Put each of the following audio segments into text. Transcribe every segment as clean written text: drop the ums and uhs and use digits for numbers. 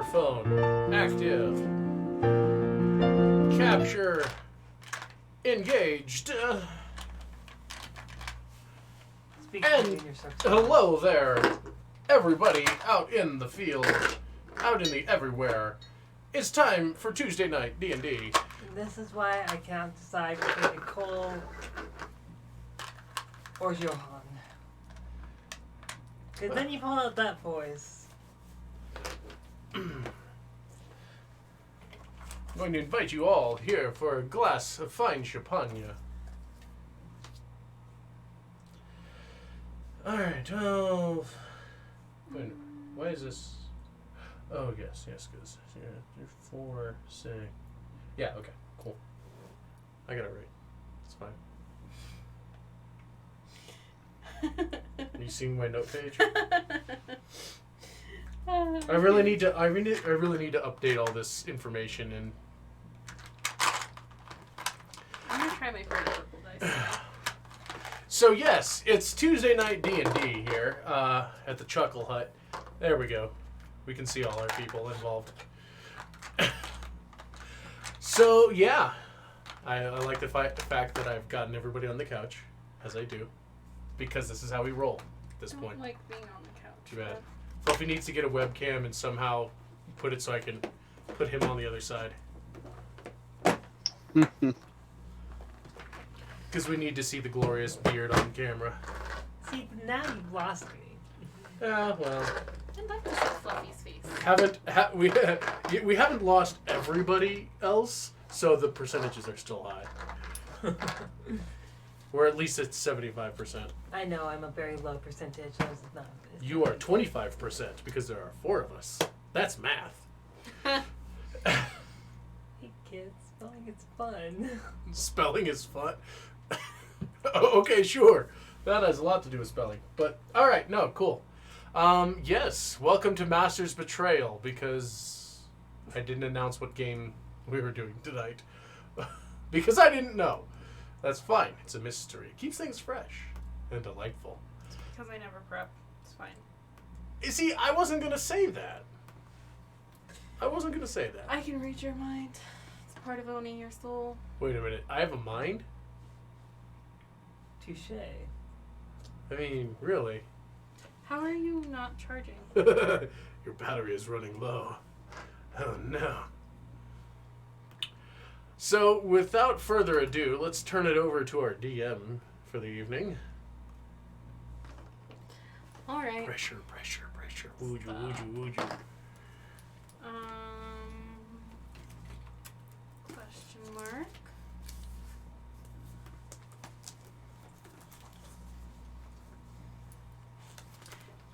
Microphone active. Capture engaged. And hello there, everybody out in the field, out in the everywhere. It's time for Tuesday night D&D. This is why I cannot decide between Nicole or Johan. Because then you pull out that voice. I'm going to invite you all here for a glass of fine champagne. Alright, well... Wait, why is this... Oh, yes, because... Yeah, 4, 6... Yeah, okay, cool. I got it right. It's fine. Are you seeing my note page? I really need to update all this information and... I'm gonna try my favorite purple dice. So yes, it's Tuesday night D&D here at the Chuckle Hut. There we go. We can see all our people involved. So yeah, I like the fact that I've gotten everybody on the couch, as I do, because this is how we roll at this point. I don't like being on the couch. Too bad. Fluffy needs to get a webcam and somehow put it so I can put him on the other side. Because we need to see the glorious beard on camera. See, now you've lost me. Yeah, well. I'd like to see Fluffy's face. We haven't lost everybody else, so the percentages are still high. Or at least it's 75%. I know, I'm a very low percentage. You are 25% because there are 4 of us. That's math. Hey kids, spelling is fun. Spelling is fun? Oh, okay, sure. That has a lot to do with spelling. But, alright, no, cool. Yes, welcome to Master's Betrayal, because I didn't announce what game we were doing tonight. Because I didn't know. That's fine. It's a mystery. It keeps things fresh and delightful. It's because I never prep. It's fine. You see, I wasn't going to say that. I can read your mind. It's part of owning your soul. Wait a minute. I have a mind? Touche. I mean, really? How are you not charging? Your battery is running low. Oh, no. So, without further ado, let's turn it over to our DM for the evening. All right. Pressure. Wooju. Question mark.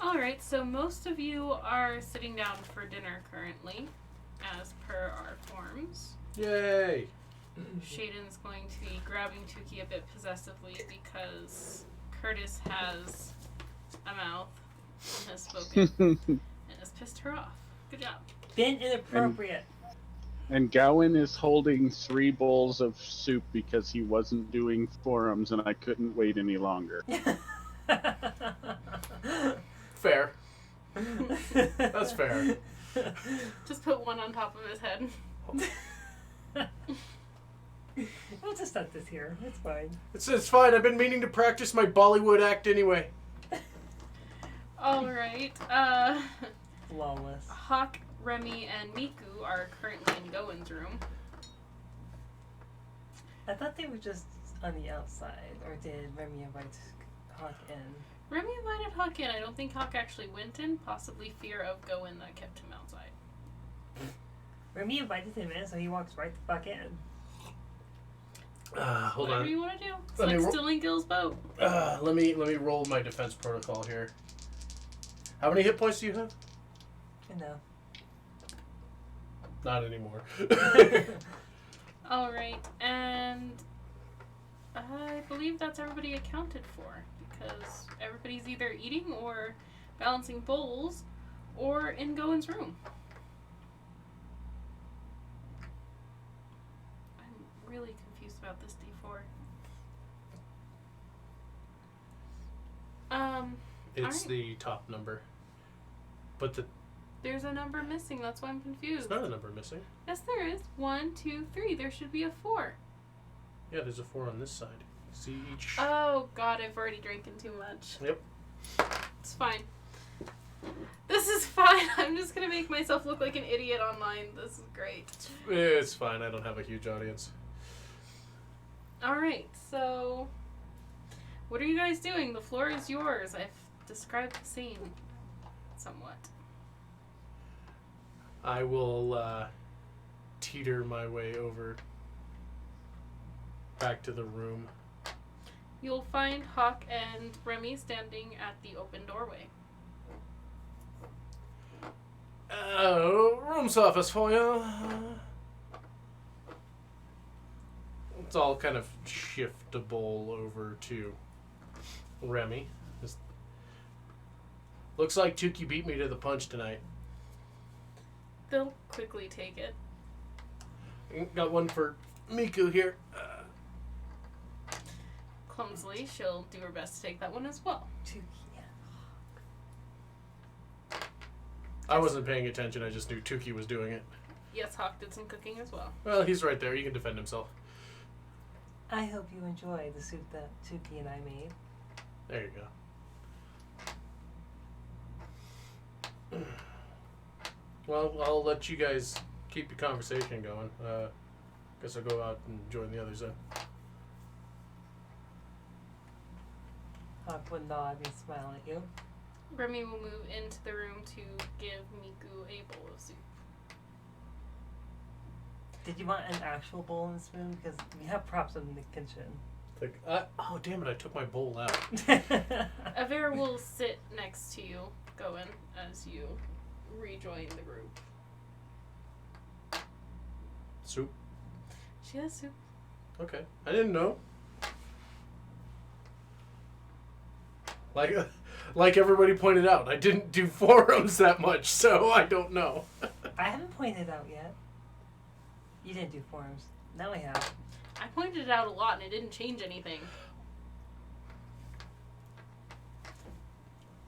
All right, so most of you are sitting down for dinner currently, as per our forms. Yay! Shaden's going to be grabbing Tuki a bit possessively because Curtis has a mouth and has spoken and has pissed her off. Good job. Been inappropriate. And Gowan is holding 3 bowls of soup because he wasn't doing forums and I couldn't wait any longer. Fair. That's fair. Just put one on top of his head. I'll just set this here. It's fine. It's fine. I've been meaning to practice my Bollywood act anyway. Alright. Flawless. Hawk, Remy, and Miku are currently in Gowen's room. I thought they were just on the outside, or did Remy invite Hawk in? Remy invited Hawk in. I don't think Hawk actually went in. Possibly fear of Gowen that kept him outside. Remy invited him in, so he walks right the fuck in. Hold Whatever on. you want to do. It's Let me like stealing Gil's boat. Let me roll my defense protocol here. How many hit points do you have? No. Not anymore. Alright, and I believe that's everybody accounted for, because everybody's either eating or balancing bowls or in Gowen's room. I'm really confused about this D4. It's Alright. the top number. But the There's a number missing. That's why I'm confused. There's not a number missing. Yes, there is. 1, 2, 3. There should be a 4. Yeah, there's a 4 on this side. See each. Oh, God, I've already drinking too much. Yep. It's fine. This is fine. I'm just going to make myself look like an idiot online. This is great. It's fine. I don't have a huge audience. Alright, so... What are you guys doing? The floor is yours. I've described the scene somewhat. I will teeter my way over back to the room. You'll find Hawk and Remy standing at the open doorway. Room service for you. It's all kind of shiftable over to Remy. Just looks like Tuki beat me to the punch tonight. They'll quickly take it. Got one for Miku here. Clumsily, she'll do her best to take that one as well. I wasn't paying attention. I just knew Tuki was doing it. Yes, Hawk did some cooking as well. Well, he's right there. He can defend himself. I hope you enjoy the soup that Tuki and I made. There you go. Well, I'll let you guys keep your conversation going. Guess I'll go out and join the others then. Hawk would nod and smile at you. Remy will move into the room to give Miku a bowl of soup. Did you want an actual bowl and spoon? Because we have props in the kitchen. Like, oh damn it! I took my bowl out. Avera will sit next to you, Goen, as you rejoin the group. Soup. She has soup. Okay, I didn't know. Like everybody pointed out, I didn't do forums that much, so I don't know. I haven't pointed out yet. You didn't do forums. Now I have. I pointed it out a lot and it didn't change anything.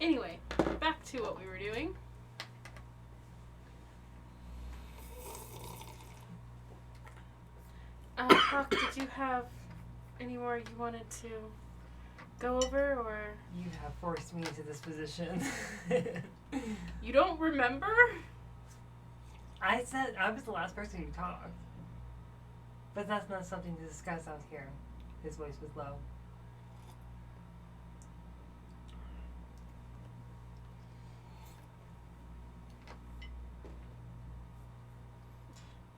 Anyway, back to what we were doing. Hawk, did you have any more you wanted to go over, or? You have forced me into this position. You don't remember? I said I was the last person who talked. But that's not something to discuss out here. His voice was low.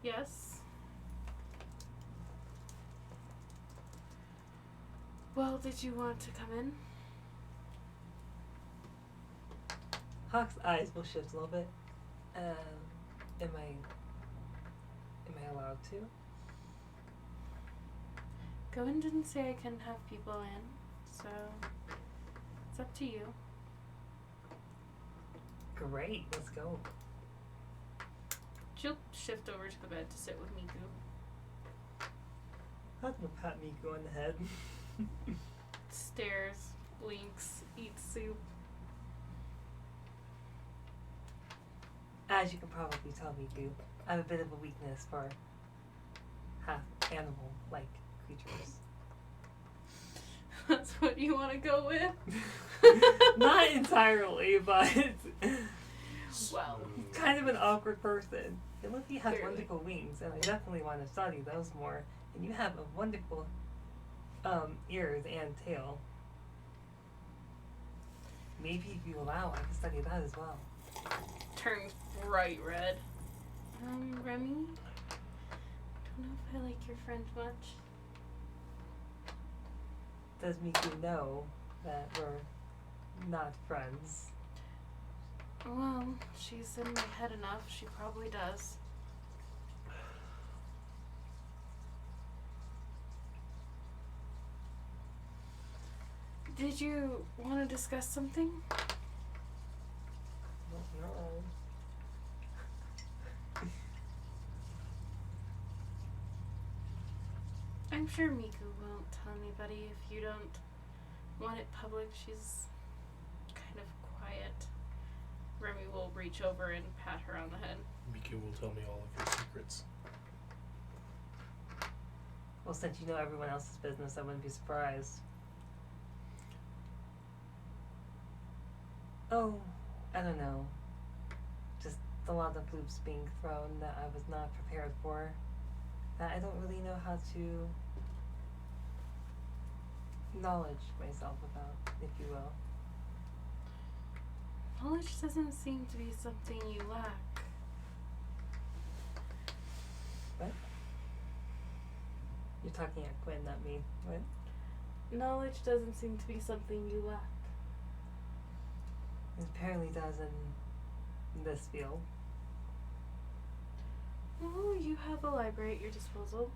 Yes. Well, did you want to come in? Hawk's eyes will shift a little bit. Am I allowed to? Goen didn't say I couldn't have people in, so it's up to you. Great, let's go. She'll shift over to the bed to sit with Miku. Hawk will pat Miku on the head. Stares, blinks, eats soup. As you can probably tell, Miku, I have a bit of a weakness for half animal-like creatures. That's what you want to go with? Not entirely, but Well, kind of an awkward person. Timothy has Clearly. wonderful wings, and I definitely want to study those more. And you have a wonderful ears and tail. Maybe if you allow, I can study that as well. turns bright red. Remy? Don't know if I like your friend much. Does Miku know that we're not friends? Well, she's in my head enough. She probably does. Did you want to discuss something? No. I'm sure Miku won't tell anybody if you don't want it public. She's kind of quiet. Remy will reach over and pat her on the head. Miku will tell me all of your secrets. Well, since you know everyone else's business, I wouldn't be surprised. Oh, I don't know. Just a lot of loops being thrown that I was not prepared for. That I don't really know how to knowledge myself about, if you will. Knowledge doesn't seem to be something you lack. What? You're talking at Quinn, not me. What? Knowledge doesn't seem to be something you lack. It apparently does in this field. Oh, you have a library at your disposal.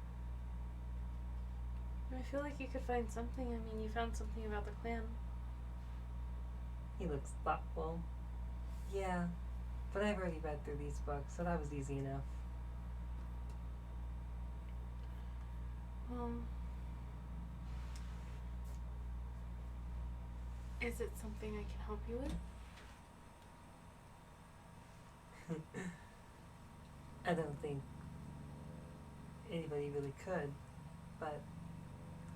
I feel like you could find something. I mean, you found something about the clan. He looks thoughtful. Yeah, but I've already read through these books, so that was easy enough. Is it something I can help you with? I don't think anybody really could, but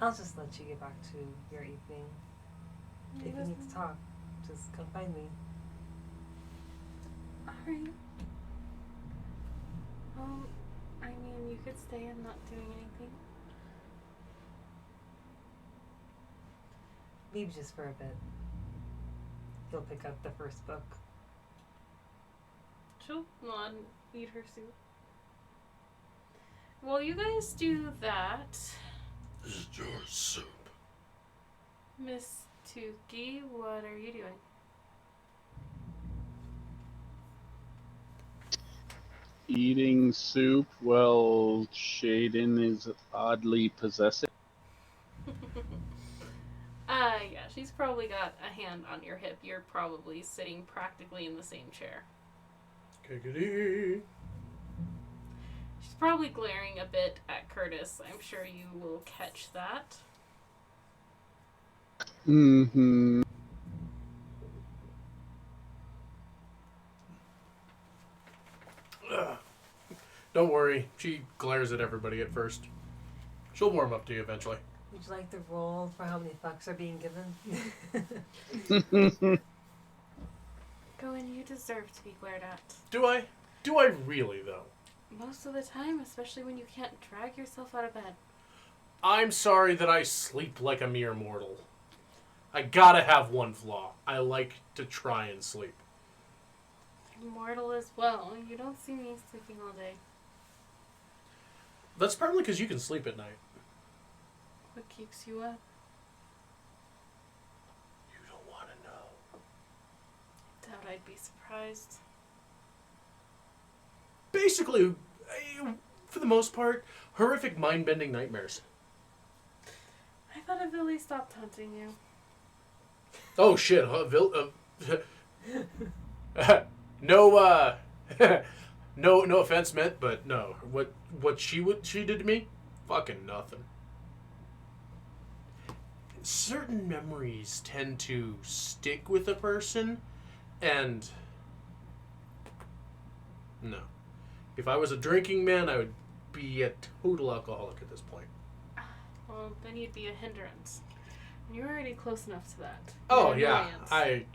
I'll just let you get back to your evening. If you need to talk, just come find me. Alright. I mean, you could stay and not doing anything. Maybe just for a bit. You'll pick up the first book. She'll nod and eat her soup. While you guys do that, This is your soup. Miss Tuki, what are you doing? Eating soup while Shaden is oddly possessive. Yeah, she's probably got a hand on your hip. You're probably sitting practically in the same chair. Giggity. She's probably glaring a bit at Curtis. I'm sure you will catch that. Mm-hmm. Don't worry, she glares at everybody at first. She'll warm up to you eventually. Would you like the roll for how many fucks are being given? Go in, you deserve to be glared at. Do I? Do I really, though? Most of the time, especially when you can't drag yourself out of bed. I'm sorry that I sleep like a mere mortal. I gotta have one flaw. I like to try and sleep. Immortal as well. You don't see me sleeping all day. That's probably because you can sleep at night. What keeps you up? You don't want to know. Doubt I'd be surprised. Basically, for the most part, horrific mind-bending nightmares. I thought Avilli stopped haunting you. Oh shit, no, no offense meant, but no. What she did to me? Fucking nothing. Certain memories tend to stick with a person, and no. If I was a drinking man, I would be a total alcoholic at this point. Well, then you'd be a hindrance. And you're already close enough to that. Oh, You're an yeah. annoyance.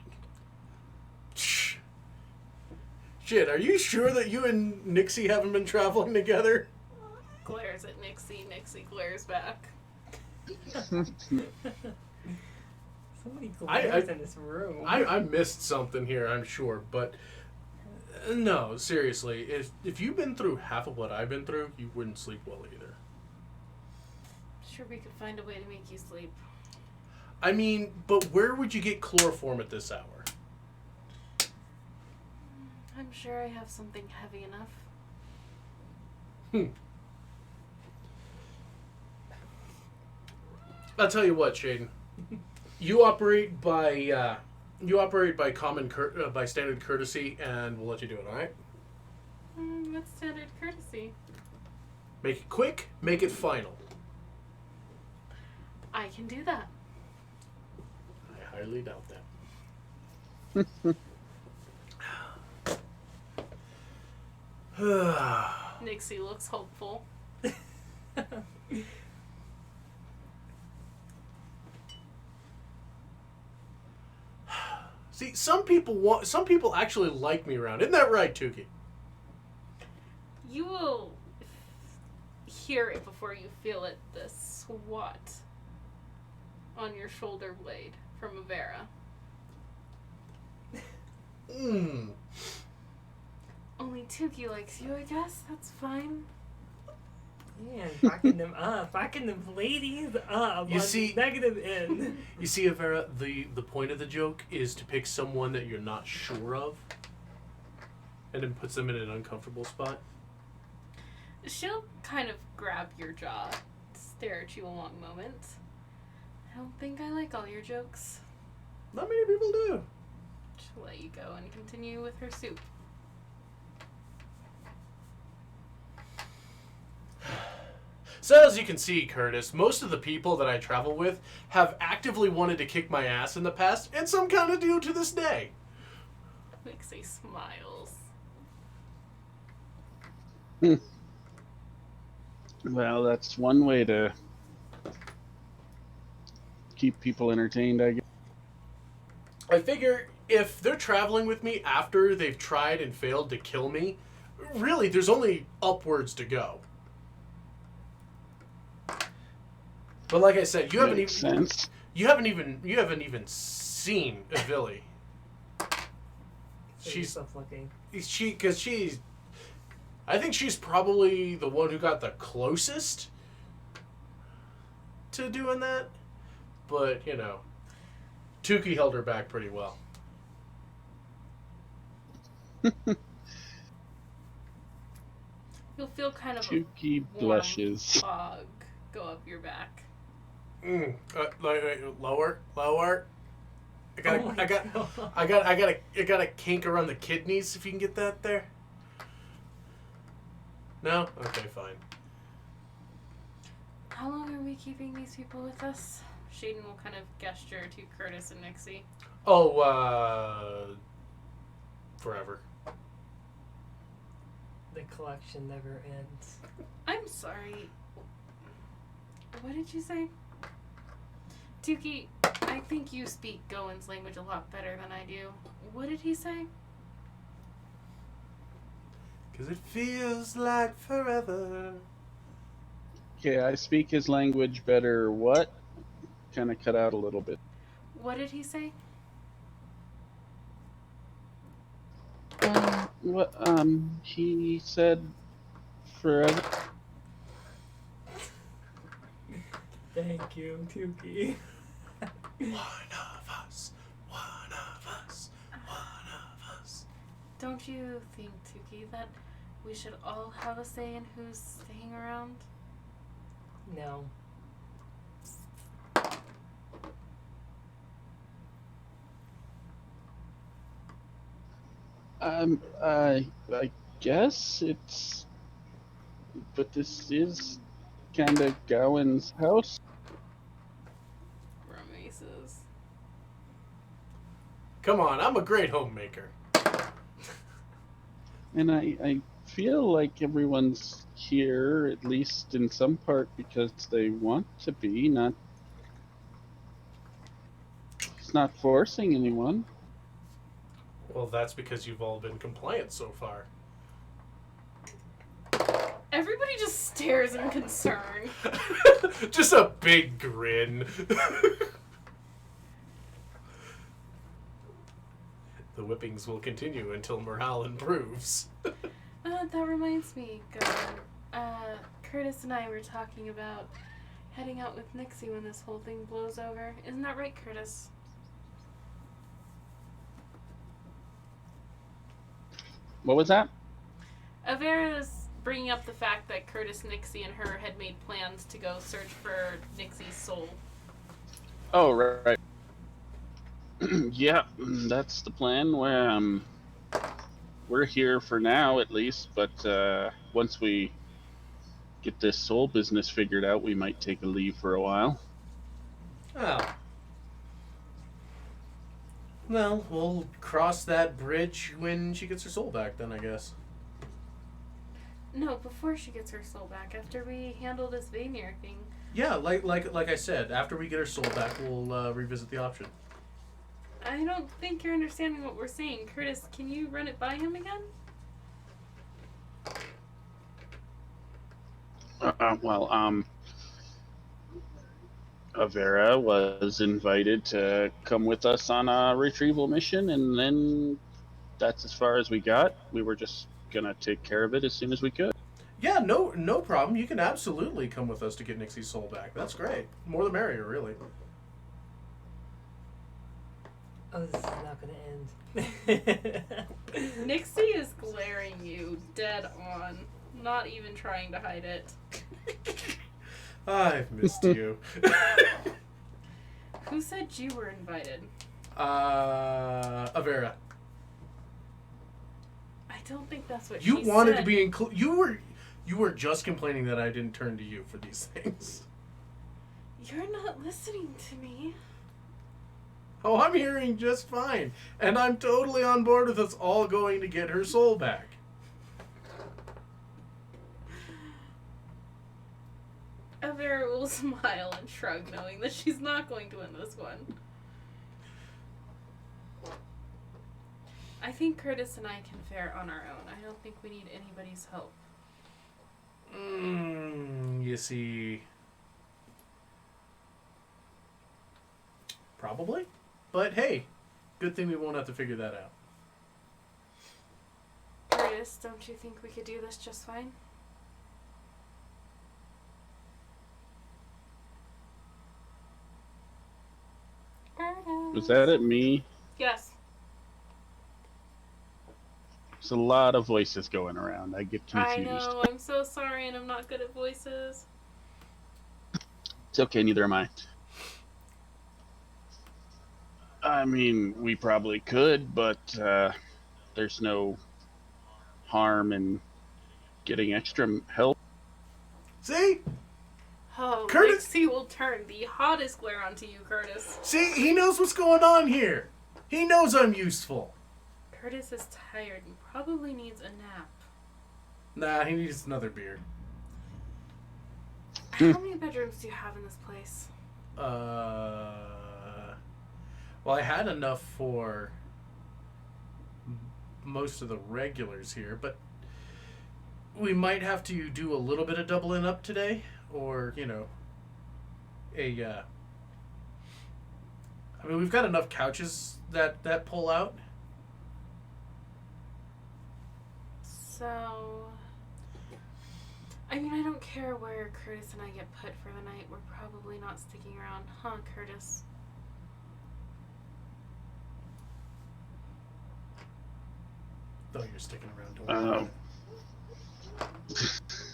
Shit, are you sure that you and Nixie haven't been traveling together? Glares at Nixie. Nixie glares back. So many glares in this room. I missed something here, I'm sure, but no, seriously, if you've been through half of what I've been through, you wouldn't sleep well either. Sure, we could find a way to make you sleep. I mean, but where would you get chloroform at this hour? I'm sure I have something heavy enough. I'll tell you what, Shaden. You operate by by standard courtesy, and we'll let you do it. All right? What's standard courtesy? Make it quick. Make it final. I can do that. I highly doubt that. Nixie looks hopeful. See, some people actually like me around. Isn't that right, Tukey? You will hear it before you feel it, the swat on your shoulder blade from Avera. Only Tukey likes you, I guess. That's fine. Man, backing them up. Backing them ladies up. You on see- negative end. You see, Avera, the point of the joke is to pick someone that you're not sure of, and then puts them in an uncomfortable spot. She'll kind of grab your jaw, stare at you a long moment. I don't think I like all your jokes. Not many people do. She'll let you go and continue with her soup. So as you can see, Curtis, most of the people that I travel with have actively wanted to kick my ass in the past, and some kind of do to this day. Nixie smiles. Well, that's one way to keep people entertained, I guess. I figure if they're traveling with me after they've tried and failed to kill me, really, there's only upwards to go. But like I said, you haven't even seen Avilli. She's looking. I think she's probably the one who got the closest to doing that. But, you know, Tukey held her back pretty well. You'll feel kind of Tukey a blushes. warm fog go up your back. Lower. I got a kink around the kidneys. If you can get that there. No? Okay, fine. How long are we keeping these people with us? Shaden will kind of gesture to Curtis and Nixie. Oh, forever. The collection never ends. I'm sorry. What did you say? Tukey, I think you speak Goen's language a lot better than I do. What did he say? 'Cause it feels like forever. Okay, I speak his language better. What? Kind of cut out a little bit. What did he say? What? He said forever. Thank you, Tukey. One of us. One of us. One of us. Don't you think, Tukey, that we should all have a say in who's staying around? No. I guess it's, but this is kind of Gowan's house. Grimaces. Come on, I'm a great homemaker. And I feel like everyone's here, at least in some part, because they want to be, not... It's not forcing anyone. Well, that's because you've all been compliant so far. Everybody just stares in concern. Just a big grin. The whippings will continue until morale improves. That reminds me, Curtis and I were talking about heading out with Nixie when this whole thing blows over. Isn't that right, Curtis? What was that? Avera's bringing up the fact that Curtis, Nixie, and her had made plans to go search for Nixie's soul. Oh, right. Yeah, that's the plan. We're here for now, at least, but once we get this soul business figured out, we might take a leave for a while. Oh. Well, we'll cross that bridge when she gets her soul back then, I guess. No, before she gets her soul back. After we handle this Vanir thing. Yeah, like I said, after we get her soul back, we'll revisit the option. I don't think you're understanding what we're saying. Curtis, can you run it by him again? Avera was invited to come with us on a retrieval mission, and then that's as far as we got. We were just gonna take care of it as soon as we could. Yeah, no problem. You can absolutely come with us to get Nixie's soul back. That's great. More the merrier, really. Oh, this is not going to end. Nixie is glaring you dead on, not even trying to hide it. I've missed you. Who said you were invited? Avera. I don't think that's what You she wanted said. to be included. You were just complaining that I didn't turn to you for these things. You're not listening to me. Oh, I'm hearing just fine. And I'm totally on board with us all going to get her soul back. Avera will smile and shrug, knowing that she's not going to win this one. I think Curtis and I can fare on our own. I don't think we need anybody's help. You see... Probably. But hey, good thing we won't have to figure that out. Curtis, don't you think we could do this just fine? Was that at me? Yes. There's a lot of voices going around. I get confused. I know, I'm so sorry and I'm not good at voices. It's okay, neither am I. I mean, we probably could, but there's no harm in getting extra help. See? Oh, Curtis- Nixie will turn the hottest glare onto you, Curtis. See, he knows what's going on here. He knows I'm useful. Curtis is tired and probably needs a nap. Nah, he needs another beer. How many bedrooms do you have in this place? Well, I had enough for most of the regulars here, but we might have to do a little bit of doubling up today, or, you know, I mean, we've got enough couches that pull out. So, I mean, I don't care where Curtis and I get put for the night. We're probably not sticking around, huh, Curtis? Though you're sticking around, don't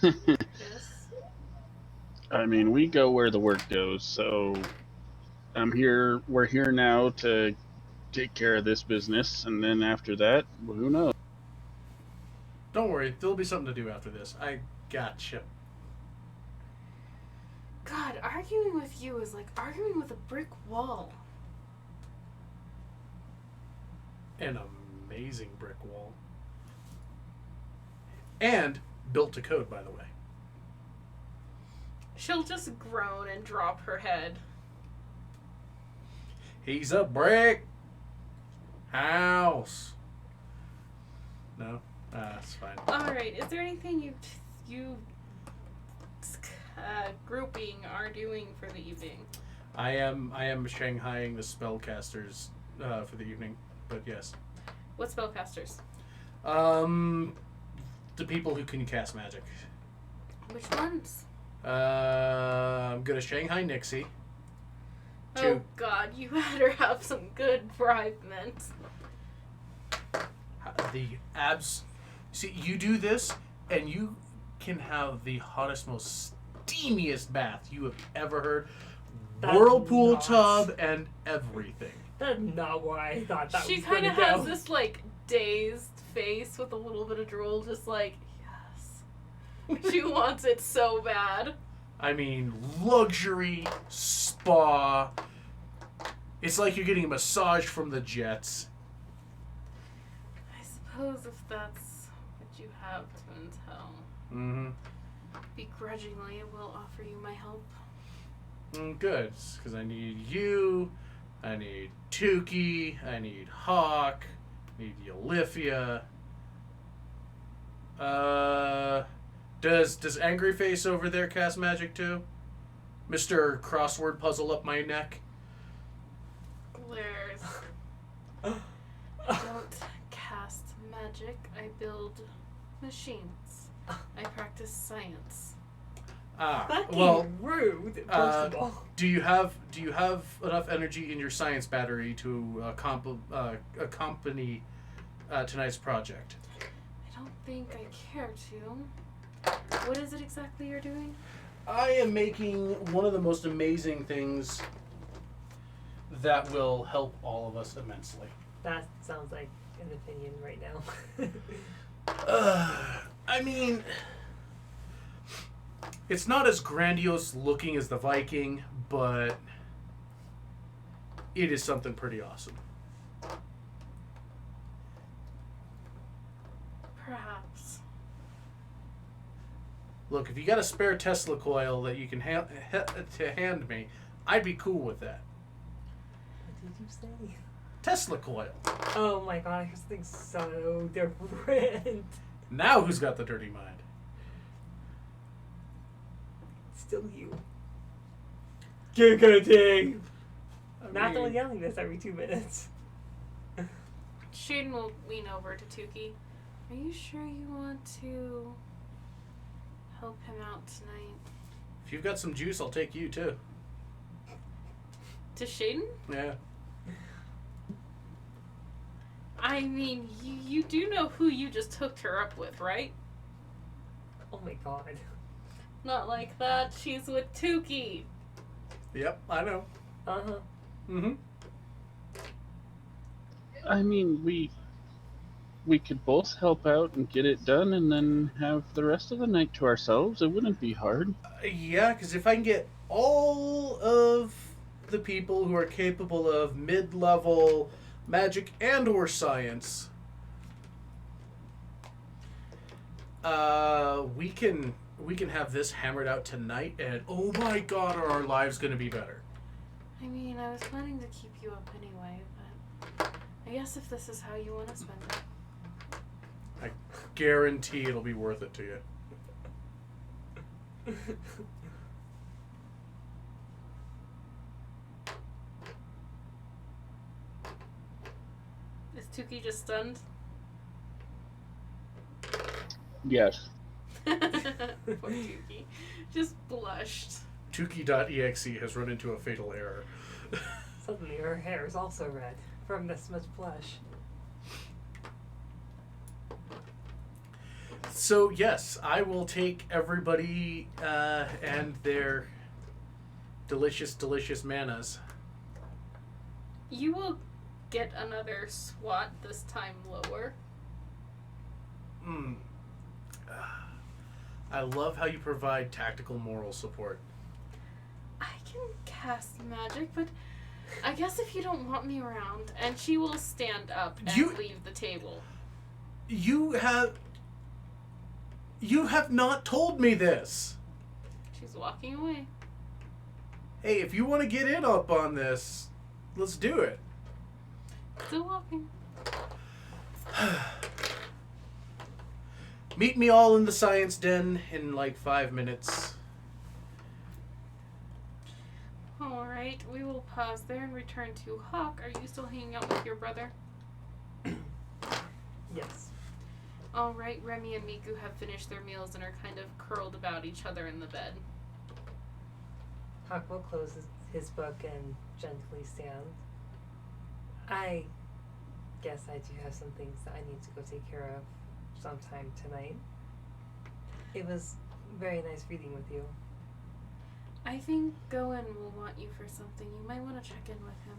worry. Curtis? I mean, we go where the work goes, so we're here now to take care of this business, and then after that, well, who knows? Don't worry, there'll be something to do after this. I gotcha. God, arguing with you is like arguing with a brick wall. An amazing brick wall. And built to code, by the way. She'll just groan and drop her head. He's a brick house. No? That's fine. Alright, is there anything you grouping are doing for the evening? I am Shanghaiing the spellcasters for the evening, but yes. What spellcasters? The people who can cast magic. Which ones? I'm gonna Shanghai Nixie. Oh God, you better have some good bribe mint. See, you do this, and you can have the hottest, most steamiest bath you have ever heard. That's Whirlpool not- tub and everything. That's not where I thought that She was kind going of to has go. this like dazed face with a little bit of drool, just like yes. She wants it so bad. I mean, luxury spa. It's like you're getting a massage from the jets. I suppose if that's what you have to entail. Mm-hmm. Begrudgingly, I will offer you my help. Good, because I need you, I need Tukey, I need Hawk, I need Yolifia. Does Angry Face over there cast magic too? Mr. Crossword Puzzle up my neck? Glares. I don't cast magic. I build machines. I practice science. Fucking Well, rude. First of all, do you have enough energy in your science battery to accompany tonight's project? I don't think I care to. What is it exactly you're doing? I am making one of the most amazing things that will help all of us immensely. that sounds like an opinion right now. I mean, it's not as grandiose looking as the Viking, but it is something pretty awesome. Perhaps. Look, if you got a spare Tesla coil that you can to hand me, I'd be cool with that. What did you say? Tesla coil. Oh my god, I just think so different. Now who's got the dirty mind? Still you. Giga I Not the mean, one yelling this every 2 minutes. Shaden will lean over to Tukey. Are you sure you want to help him out tonight? if you've got some juice, I'll take you too. To Shaden? Yeah. I mean, you do know who you just hooked her up with, right? Oh my god. Not like that. She's with Tukey. Yep, I know. Uh-huh. Mm-hmm. I mean, we could both help out and get it done, and then have the rest of the night to ourselves. It wouldn't be hard. Yeah, because if I can get all of the people who are capable of mid-level magic and or science, we can have this hammered out tonight, and oh my god, are our lives going to be better. I mean, I was planning to keep you up anyway, but I guess if this is how you want to spend it. I guarantee it'll be worth it to you. Is Tukey just stunned? Yes. Poor Tukey. Just blushed. Tukey.exe has run into a fatal error. Suddenly her hair is also red from this much blush. So yes, I will take everybody and their delicious, delicious manas. You will get another SWAT, this time lower. I love how you provide tactical moral support. I can cast magic, but I guess if you don't want me around, and she will stand up and leave the table. You have not told me this. She's walking away. Hey, if you want to get in up on this, let's do it. Still walking. Meet me all in the science den in like 5 minutes. Alright, we will pause there and return to Hawk. Are you still hanging out with your brother? Yes. Alright, Remy and Miku have finished their meals and are kind of curled about each other in the bed. Hawk will close his book and gently stand. I guess I do have some things that I need to go take care of sometime tonight. It was very nice reading with you. I think Goen will want you for something. You might want to check in with him.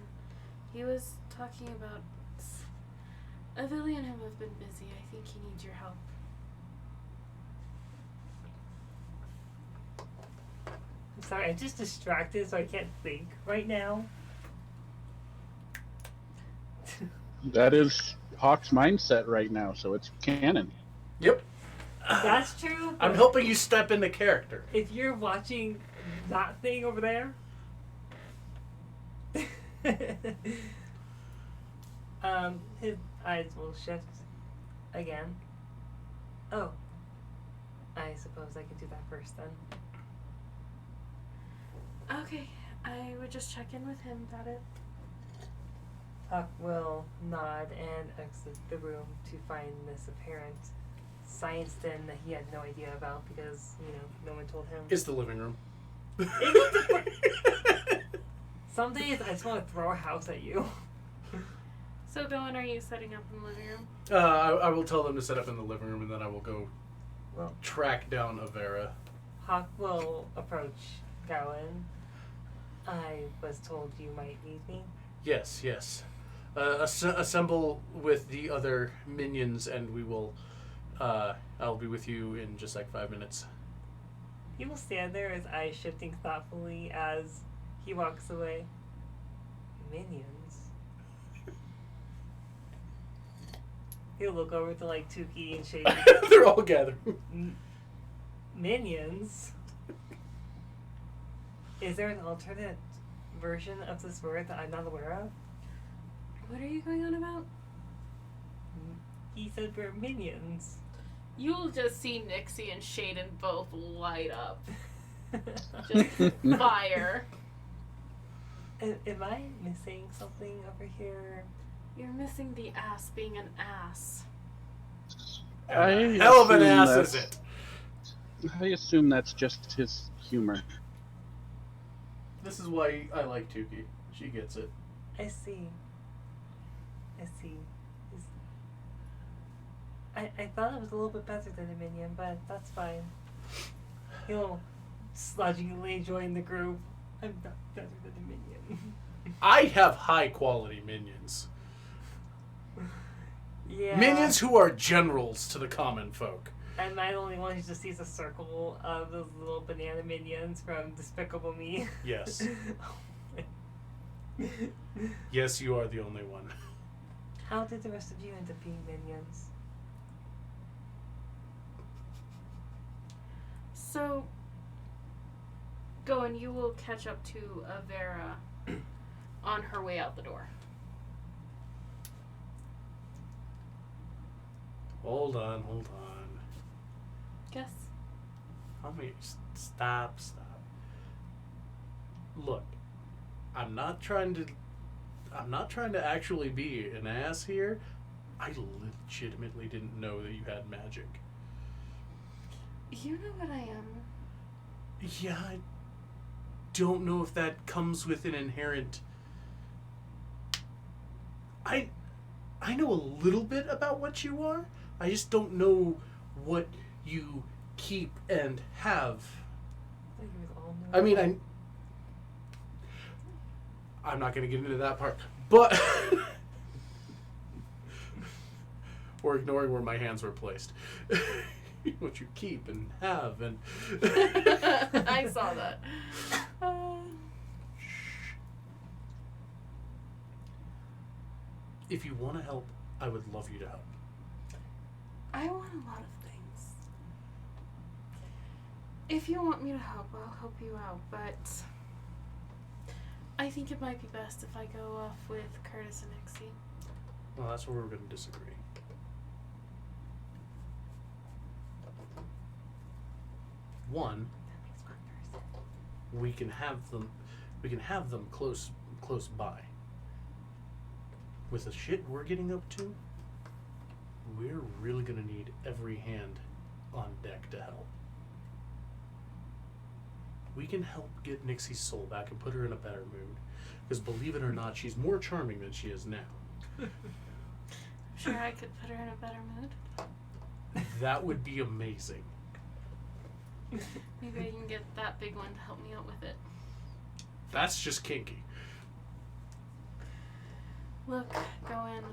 He was talking about... Avilli and him have been busy. I think he needs your help. I'm sorry, I'm just distracted so I can't think right now. That is Hawk's mindset right now, so it's canon. Yep. That's true. I'm but helping you step into character. If you're watching that thing over there, his eyes will shift again. Oh, I suppose I could do that first then. Okay, I would just check in with him about it. Huck will nod and exit the room to find this apparent science den that he had no idea about because, no one told him. It's the living room. Some days I just want to throw a house at you. So, Goen, are you setting up in the living room? I will tell them to set up in the living room, and then I will go Well, track down Avera. Hawk will approach Gowan. I was told you might need me. Yes. Assemble with the other minions, and we will. I'll be with you in just like 5 minutes. He will stand there, his eyes shifting thoughtfully as he walks away. Minions. He'll look over to like Tuki and Shady. They're all gathered. Minions. Is there an alternate version of this word that I'm not aware of? What are you going on about? He said we're minions. You'll just see Nixie and Shaden both light up. Just fire. Am I missing something over here? You're missing the ass being an ass. Hell of an ass is it? I assume that's just his humor. This is why I like Tuki. She gets it. I see. I thought it was a little bit better than a minion, but that's fine. He'll sludgingly join the group. I'm not better than a minion. I have high quality minions. Yeah. Minions who are generals to the common folk. I'm not the only one who just sees a circle of those little banana minions from Despicable Me. Yes. Yes, you are the only one. How did the rest of you end up being minions? So, Goen, you will catch up to Avera on her way out the door. Hold on. Guess. Stop. Look, I'm not trying to actually be an ass here. I legitimately didn't know that you had magic. You know what I am. Yeah, I don't know if that comes with an inherent... I know a little bit about what you are. I just don't know what you keep and have. I mean, I'm not going to get into that part, but we're ignoring where my hands were placed. What you keep and have and... I saw that. If you want to help, I would love you to help. I want a lot of things. If you want me to help, I'll help you out, but I think it might be best if I go off with Curtis and Nixie. Well, that's where we're going to disagree. One, That makes one person. we can have them close by. With the shit we're getting up to, we're really gonna need every hand on deck to help. We can help get Nixie's soul back and put her in a better mood. Because believe it or not, she's more charming than she is now. I'm sure I could put her in a better mood. That would be amazing. Maybe I can get that big one to help me out with it. That's just kinky. Look, Goen,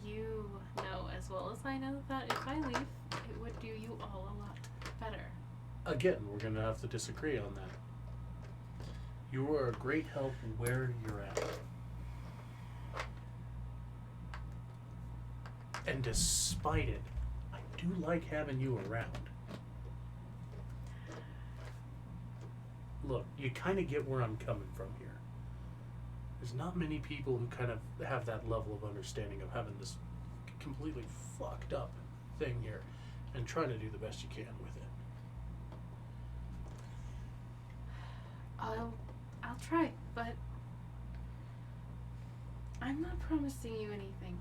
you know as well as I know that if I leave, it would do you all a lot better. Again, we're gonna have to disagree on that. You are a great help where you're at. And despite it, I do do like having you around. Look, you kind of get where I'm coming from here. There's not many people who kind of have that level of understanding of having this completely fucked up thing here and trying to do the best you can with it. I'll try, but I'm not promising you anything.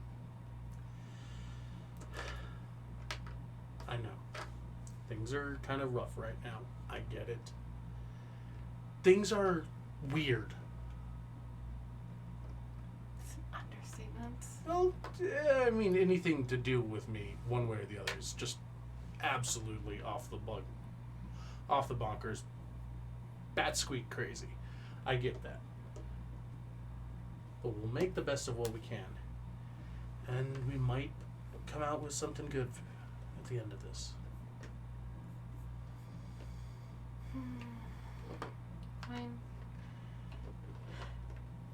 I know. Things are kind of rough right now. I get it. Things are weird. It's an understatement. Well, I mean, anything to do with me, one way or the other, is just absolutely off the bonkers, bat squeak crazy. I get that. But we'll make the best of what we can. And we might come out with something good at the end of this.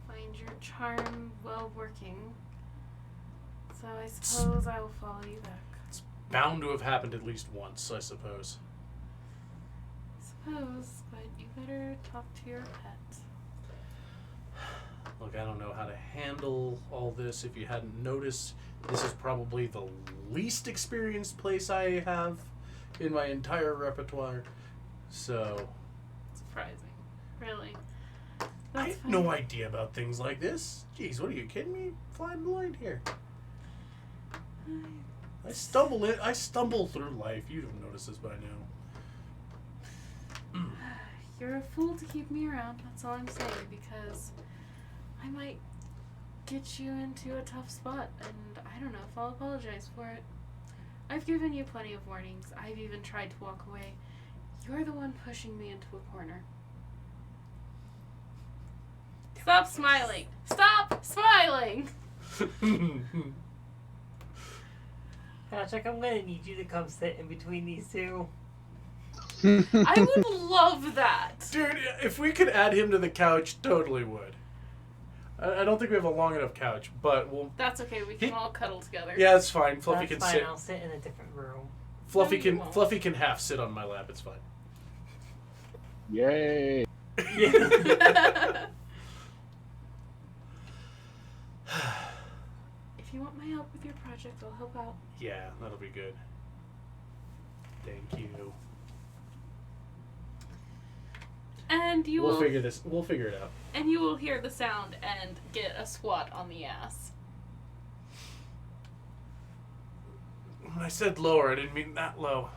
Find your charm well working. So I suppose I will follow you back. It's bound to have happened at least once, I suppose. Suppose, but you better talk to your pet. Look, I don't know how to handle all this. If you hadn't noticed, this is probably the least experienced place I have in my entire repertoire. So, Surprising. Really. I That's have fine. no idea about things like this. Jeez, what are you kidding me? Flying blind here. I stumble through life. You'd have noticed this by now. You're a fool to keep me around, that's all I'm saying, because I might get you into a tough spot, and I don't know if I'll apologize for it. I've given you plenty of warnings. I've even tried to walk away. You're the one pushing me into a corner. Stop smiling! Stop smiling! Patrick, I'm gonna need you to come sit in between these two. I would love that! Dude, if we could add him to the couch, totally would. I don't think we have a long enough couch, but we'll... That's okay, we can all cuddle together. Yeah, it's fine. Fluffy That's can fine, sit. I'll sit in a different room. Fluffy No, you can won't. Fluffy can half sit on my lap. It's fine. Yay! If you want my help with your project, I'll help out. Yeah, that'll be good. Thank you. And you We'll will figure it out. and you will hear the sound and get a swat on the ass. When I said lower, I didn't mean that low.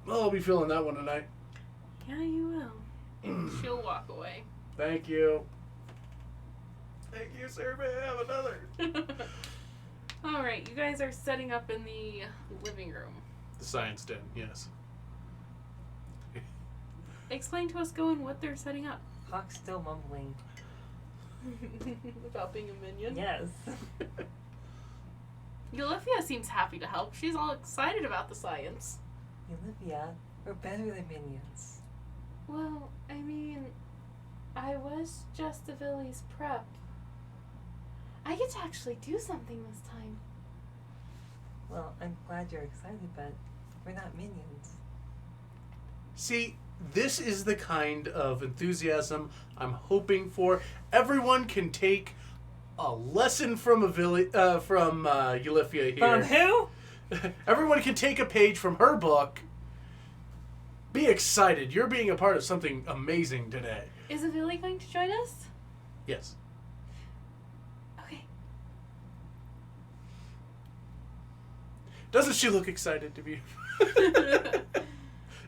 Well, I'll be feeling that one tonight. Yeah, you will. She'll walk away. Thank you. Thank you, sir. May I have another? Alright, you guys are setting up in the living room. The science den, yes. Explain to us, Goen, what they're setting up. Hawk's still mumbling. About being a minion? Yes. Olivia seems happy to help. She's all excited about the science. Olivia, we're better than minions. Well, I mean, I was just a Villy's prep. I get to actually do something this time. Well, I'm glad you're excited, but we're not minions. See, this is the kind of enthusiasm I'm hoping for. Everyone can take a lesson from Eulifia here. From who? Everyone can take a page from her book. Be excited. You're being a part of something amazing today. Is Villy going to join us? Yes. Okay. Doesn't she look excited to be?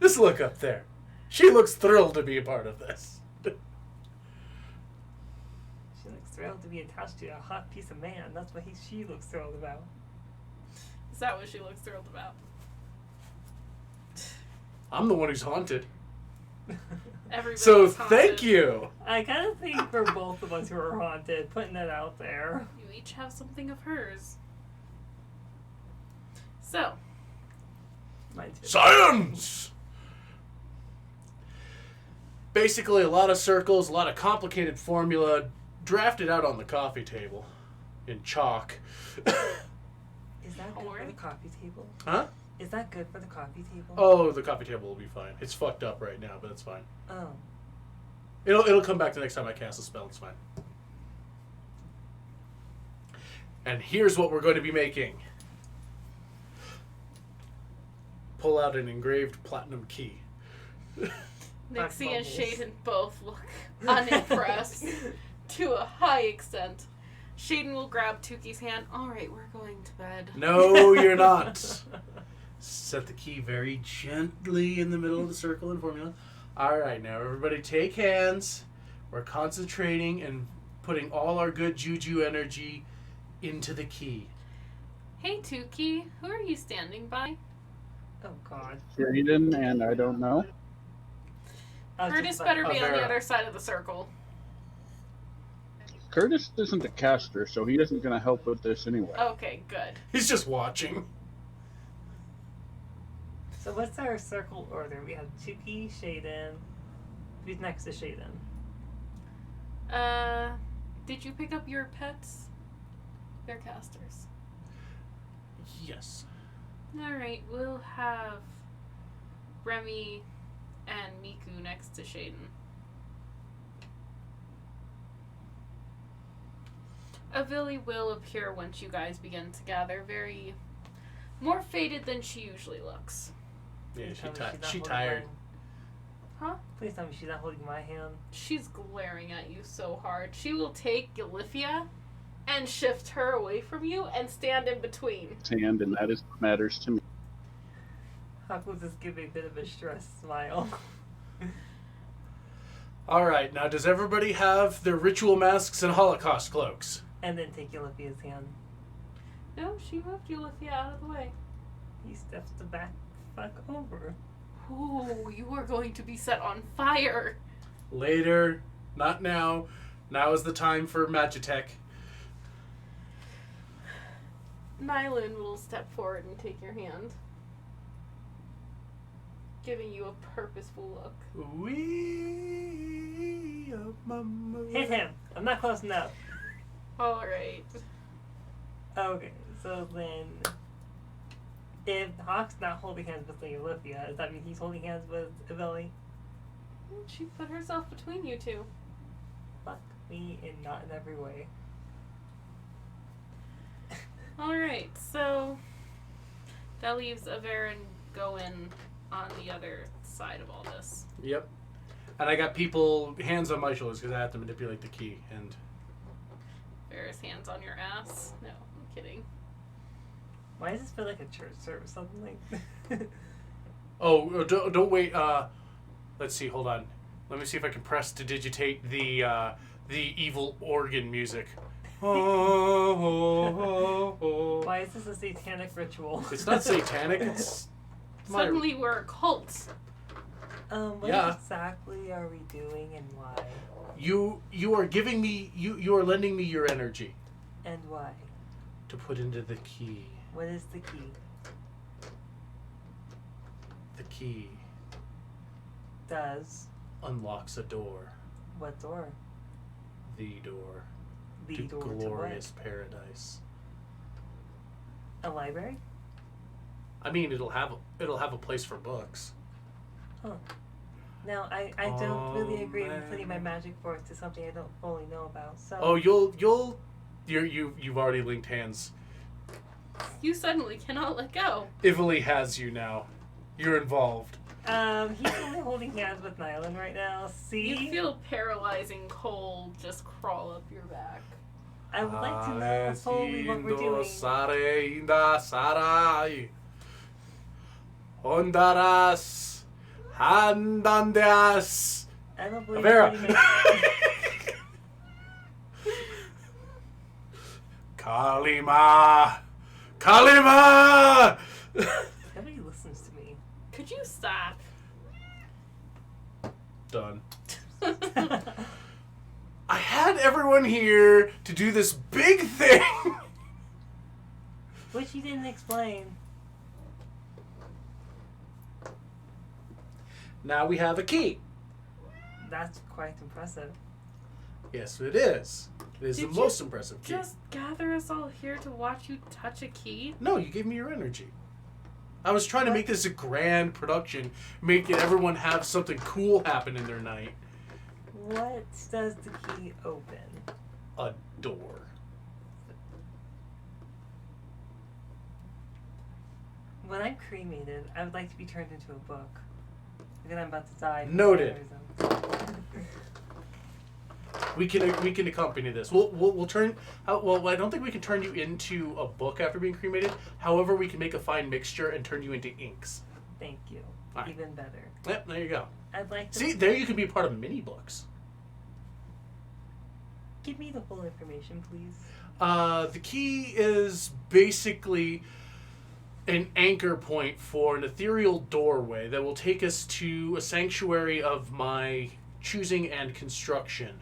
Just look up there. She looks thrilled to be a part of this. She looks thrilled to be attached to a hot piece of man. That's what she looks thrilled about. Is that what she looks thrilled about? I'm the one who's haunted. Everybody's So haunted. thank you. I kind of think for both of us who are haunted, putting that out there. You each have something of hers. So, Mine too. Science! Basically, a lot of circles, a lot of complicated formula drafted out on the coffee table in chalk. Is Is that good for Alright. the coffee table? Huh? Is that good for the coffee table? Oh, the coffee table will be fine. It's fucked up right now, but it's fine. Oh. It'll come back the next time I cast a spell. It's fine. And here's what we're going to be making. Pull out an engraved platinum key. Nixie and bubbles. Shaden both look unimpressed to a high extent. Shaden will grab Tuki's hand. Alright, we're going to bed. No, you're not. Set the key very gently in the middle of the circle in formula. Alright, now everybody take hands. We're concentrating and putting all our good juju energy into the key. Hey Tuki, who are you standing by? Oh God. Shaden, and I don't know. I was Curtis just better be on the Avera. other side of the circle. Curtis isn't a caster, so he isn't going to help with this anyway. Okay, good. He's just watching. So what's our circle order? We have Tuki, Shaden. Who's next to Shaden? Did you pick up your pets? They're casters. Yes. Alright, we'll have Remy and Miku next to Shaden. Avili will appear once you guys begin to gather, very more faded than she usually looks. Yeah, Please tell me she's not she holding tired. mine. Huh? Please tell me she's not holding my hand. She's glaring at you so hard. She will take Galifia and shift her away from you and stand in between. Hand, and that is what matters to me. Huck will just give a bit of a stressed smile. Alright, now does everybody have their ritual masks and Holocaust cloaks? And then take Olympia's hand. No, she moved Galifia out of the way. He steps the back fuck over. Ooh, you are going to be set on fire. Later. Not now. Now is the time for Magitech. Nylon will step forward and take your hand, giving you a purposeful look. Wee of my moon. Hit him! I'm not close enough. Alright. Okay, so then if Hawk's not holding hands with Olivia, does that mean he's holding hands with Aveli? She put herself between you two. Fuck me and not in every way. Alright, so that leaves Avera and Goen on the other side of all this. Yep. And I got people hands on my shoulders because I have to manipulate the key. And Avera's hands on your ass. No, I'm kidding. Why does this feel like a church service suddenly? oh, don't wait. Let's see. Hold on. Let me see if I can press to digitate the evil organ music. Why is this a satanic ritual? It's not satanic. It's Suddenly we're a cult. What Yeah. exactly are we doing and why? You are giving me you are lending me your energy And why? to put into the key. What is the key? The key Does unlocks a door. what door? The door The to door glorious paradise. to what? A library? I mean, it'll have a place for books. Huh. Now, I don't really agree with putting my man. magic force to something I don't fully know about. So Oh, you've already linked hands. You suddenly cannot let go. Ivoli has you now. You're involved. he's only holding hands with Nylon right now. See? You feel paralyzing cold just crawl up your back. I would like to know fully what we're doing. Sarai. Honduras. Handandeas. I don't believe Avera. anybody Kalima. Kalima. Nobody listens to me. Could you stop? Done. I had everyone here to do this big thing. Which you didn't explain. Now we have a key. That's quite impressive. Yes, it is. It is Did the you most impressive key. Just gather us all here to watch you touch a key? No, you gave me your energy. I was trying to make this a grand production, make everyone have something cool happen in their night. What does the key open? A door. When I'm cremated, I would like to be turned into a book. Because I'm about to die. for Noted. some reason. We can accompany this. We'll turn. Well, I don't think we can turn you into a book after being cremated. However, we can make a fine mixture and turn you into inks. Thank you. All right. Even better. Yep, there you go. I'd like to See, there you can be part of mini books. give me the full information, please. The key is basically an anchor point for an ethereal doorway that will take us to a sanctuary of my choosing and construction.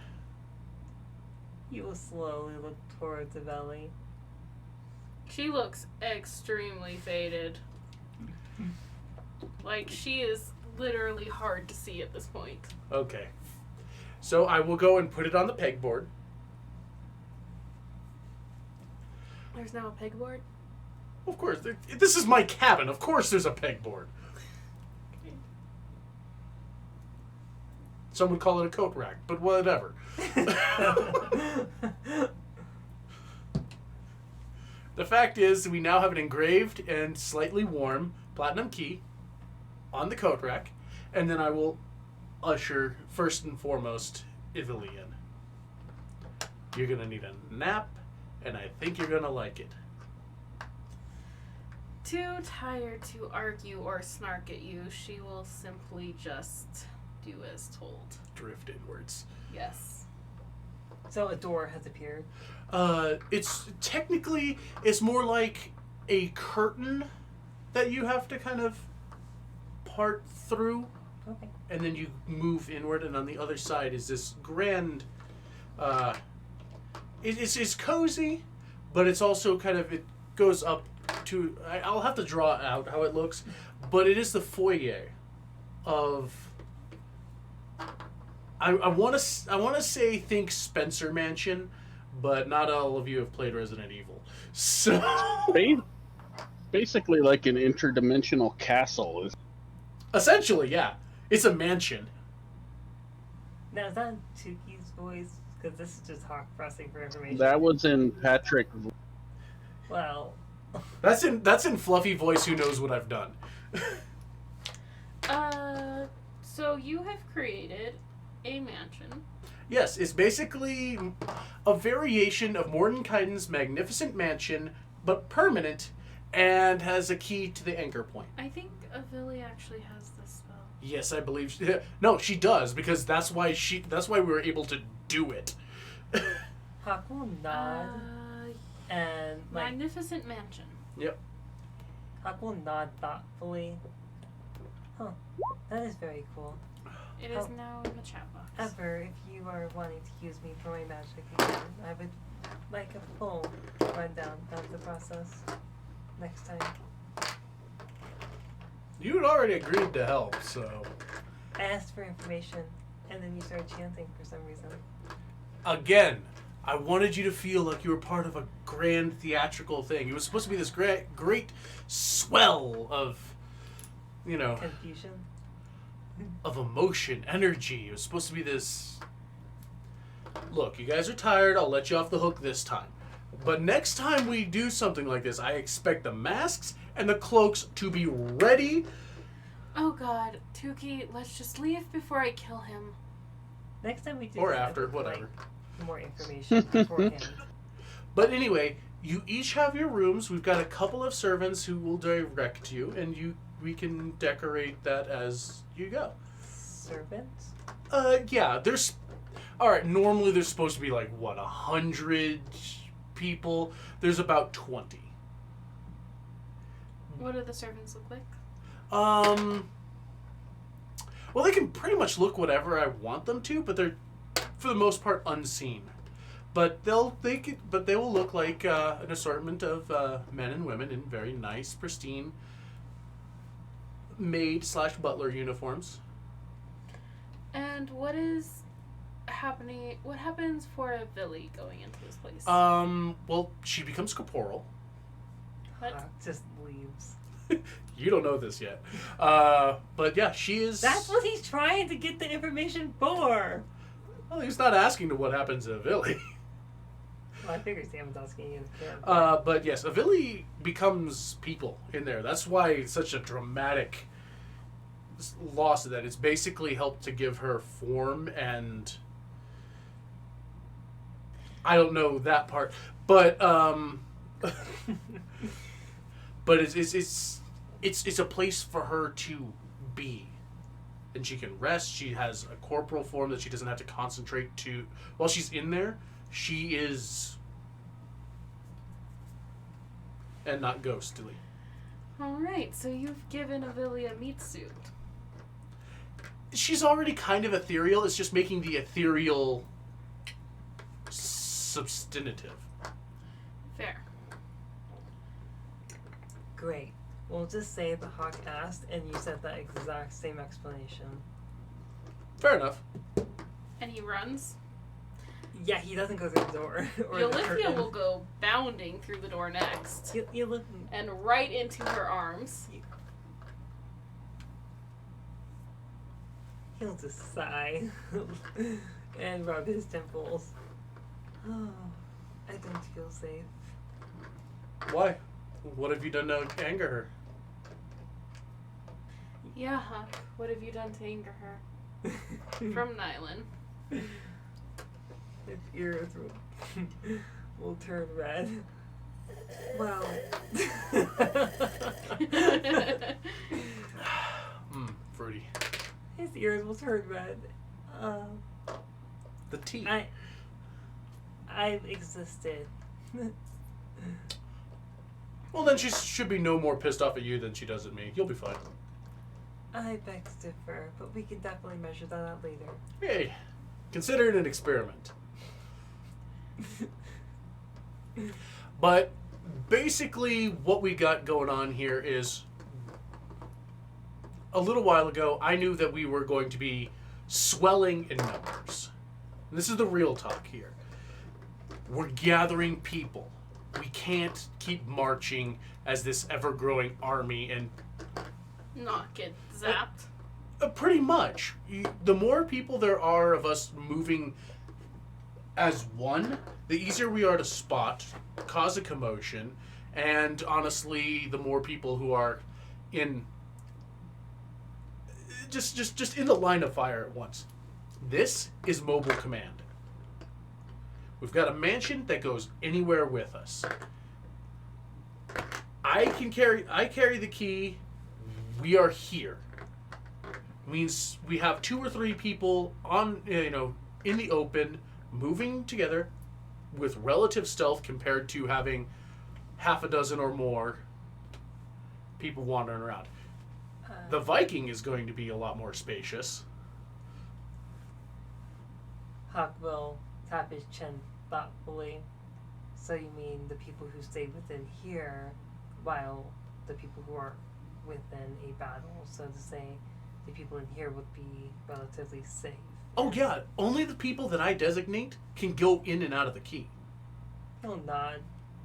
You will slowly look towards the belly. She looks extremely faded. Like, she is literally hard to see at this point. Okay. So I will go and put it on the pegboard. There's now a pegboard? Of course, this is my cabin. Of course there's a pegboard. Okay. Some would call it a coat rack, but whatever. The fact is, we now have an engraved and slightly warm platinum key on the coat rack, and then I will usher, first and foremost, Ivily in. You're going to need a nap, and I think you're going to like it. Too tired to argue or snark at you, she will simply just do as told. Drift inwards. Yes. So a door has appeared. It's more like a curtain that you have to kind of part through, Okay. and then you move inward, and on the other side is this grand, it's cozy, but it's also kind of, it goes up to, I'll have to draw out how it looks, but it is the foyer of, I want to say think Spencer Mansion, but not all of you have played Resident Evil. So Basically like an interdimensional castle. essentially, yeah. It's a mansion. Now is that Tuki's voice? Because this is just Hawk pressing for information. That was in Patrick. Well, That's in fluffy voice who knows what I've done. So you have created a mansion. Yes, it's basically a variation of Mordenkainen's magnificent mansion, but permanent, and has a key to the anchor point. I think Avili actually has this spell. Yes, I believe. No, she does, because that's why we were able to do it. Hawk will nod and like Magnificent mansion. Yep. Hawk will nod thoughtfully. Huh. That is very cool. It is now in the chat box. Ever, if you are wanting to use me for my magic again, I would like a full rundown of the process next time. You had already agreed to help, so I asked for information, and then you started chanting for some reason. again, I wanted you to feel like you were part of a grand theatrical thing. It was supposed to be this great swell of, Confusion? of emotion, energy. It was supposed to be this. Look, you guys are tired. I'll let you off the hook this time. But next time we do something like this, I expect the masks and the cloaks to be ready. Oh god, Tuki, let's just leave before I kill him. Next time we do Or this, I after, would whatever. like more information beforehand. But anyway, you each have your rooms. We've got a couple of servants who will direct you, and we can decorate that as you go. Servants? Yeah, there's... Alright, normally there's supposed to be 100 people. There's about 20. What do the servants look like? Well, they can pretty much look whatever I want them to, but they're, for the most part, unseen. But they will look like an assortment of men and women in very nice, pristine maid/butler uniforms. And What happens for a Billy going into this place? Well, she becomes corporeal. What? Hawk just leaves. You don't know this yet. But yeah, she is... That's what he's trying to get the information for. Well, he's not asking to what happens to Avilli. Well, I figured Sam was asking you. But yes, Avilli becomes people in there. That's why it's such a dramatic loss of that. It's basically helped to give her form, and I don't know that part, but but it's a place for her to be, and she can rest. She has a corporal form that she doesn't have to concentrate to while she's in there. She is, and not ghostly. Alright, so you've given Avilia a meat suit. She's already kind of ethereal. It's just making the ethereal substantive. Fair. Great. We'll just say the Hawk asked, and you said that exact same explanation. Fair enough. And he runs. Yeah, he doesn't go through the door. Or the Eulithia curtain. will go bounding through the door next. You look. And right into her arms. He'll just sigh and rub his temples. Oh, I don't feel safe. Why? What have you done to anger her? Yeah, Huck. What have you done to anger her? From Nylon. His ears will turn red. Well. Fruity. His ears will turn red. The tea. I existed. Well, then she should be no more pissed off at you than she does at me. You'll be fine. I beg to differ, but we can definitely measure that out later. Hey, consider it an experiment. But basically what we got going on here is a little while ago I knew that we were going to be swelling in numbers. And this is the real talk here. We're gathering people. We can't keep marching as this ever-growing army and Not get zapped. pretty much. The more people there are of us moving as one, the easier we are to spot, cause a commotion, and honestly, the more people who are in just in the line of fire at once. This is mobile command. We've got a mansion that goes anywhere with us. I carry the key. We are here. Means we have 2 or 3 people on, in the open, moving together with relative stealth compared to having half a dozen or more people wandering around. The Viking is going to be a lot more spacious. Hawk will tap his chin thoughtfully. So you mean the people who stay within here, while the people who are within a battle, so to say, the people in here would be relatively safe. Oh yeah, only the people that I designate can go in and out of the key. He'll nod.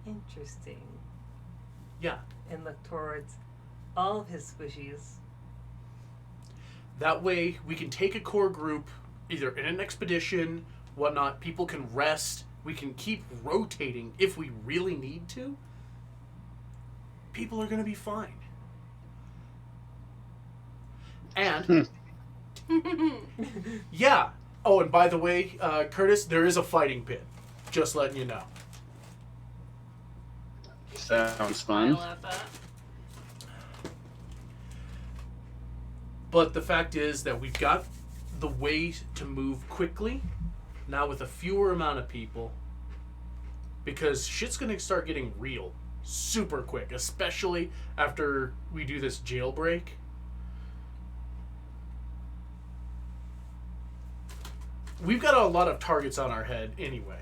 Interesting. Yeah. And look towards all of his squishies. That way we can take a core group, either in an expedition, whatnot, people can rest, we can keep rotating if we really need to. People are going to be fine. And, yeah. Oh, and by the way, Curtis, there is a fighting pit. Just letting you know. Sounds fun. Smile at that. But the fact is that we've got the way to move quickly, now with a fewer amount of people, because shit's going to start getting real super quick, especially after we do this jailbreak. We've got a lot of targets on our head anyway.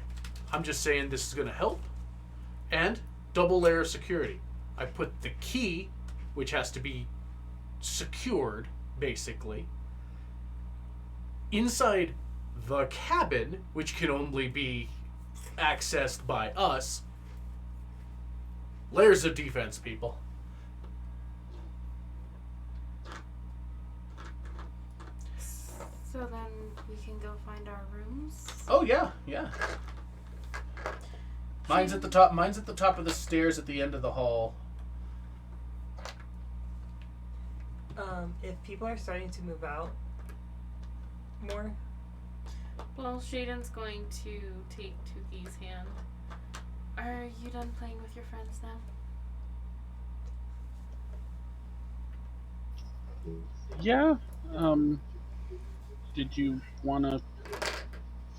I'm just saying this is going to help. And double layer of security. I put the key, which has to be secured, basically, inside The cabin, which can only be accessed by us, layers of defense, people. So then we can go find our rooms. Oh yeah, yeah. Mine's at the top. Mine's at the top of the stairs at the end of the hall. If people are starting to move out more, Well, Shaden's going to take Tuki's hand. Are you done playing with your friends now? Yeah. Did you want to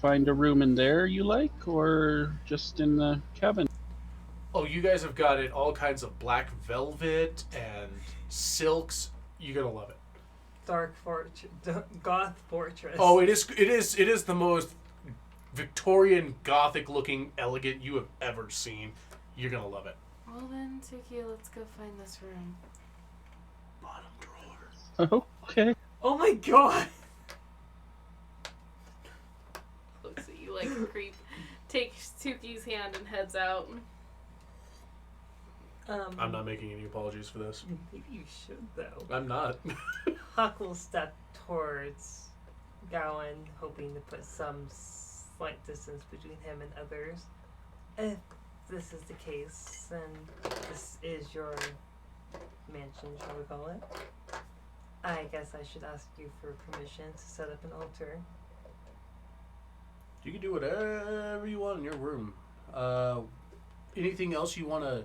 find a room in there you like, or just in the cabin? Oh, you guys have got it. All kinds of black velvet and silks. You're gonna love it. goth fortress. Oh, it is the most Victorian Gothic-looking, elegant you have ever seen. You're gonna love it. Well then, Tuki, let's go find this room. Bottom drawer. Okay. Oh my god! Looks at you like a creep. Takes Tuki's hand and heads out. I'm not making any apologies for this. Maybe you should, though. I'm not. Huck will step towards Gowan, hoping to put some slight distance between him and others. If this is the case, then this is your mansion, shall we call it? I guess I should ask you for permission to set up an altar. You can do whatever you want in your room. Anything else you want to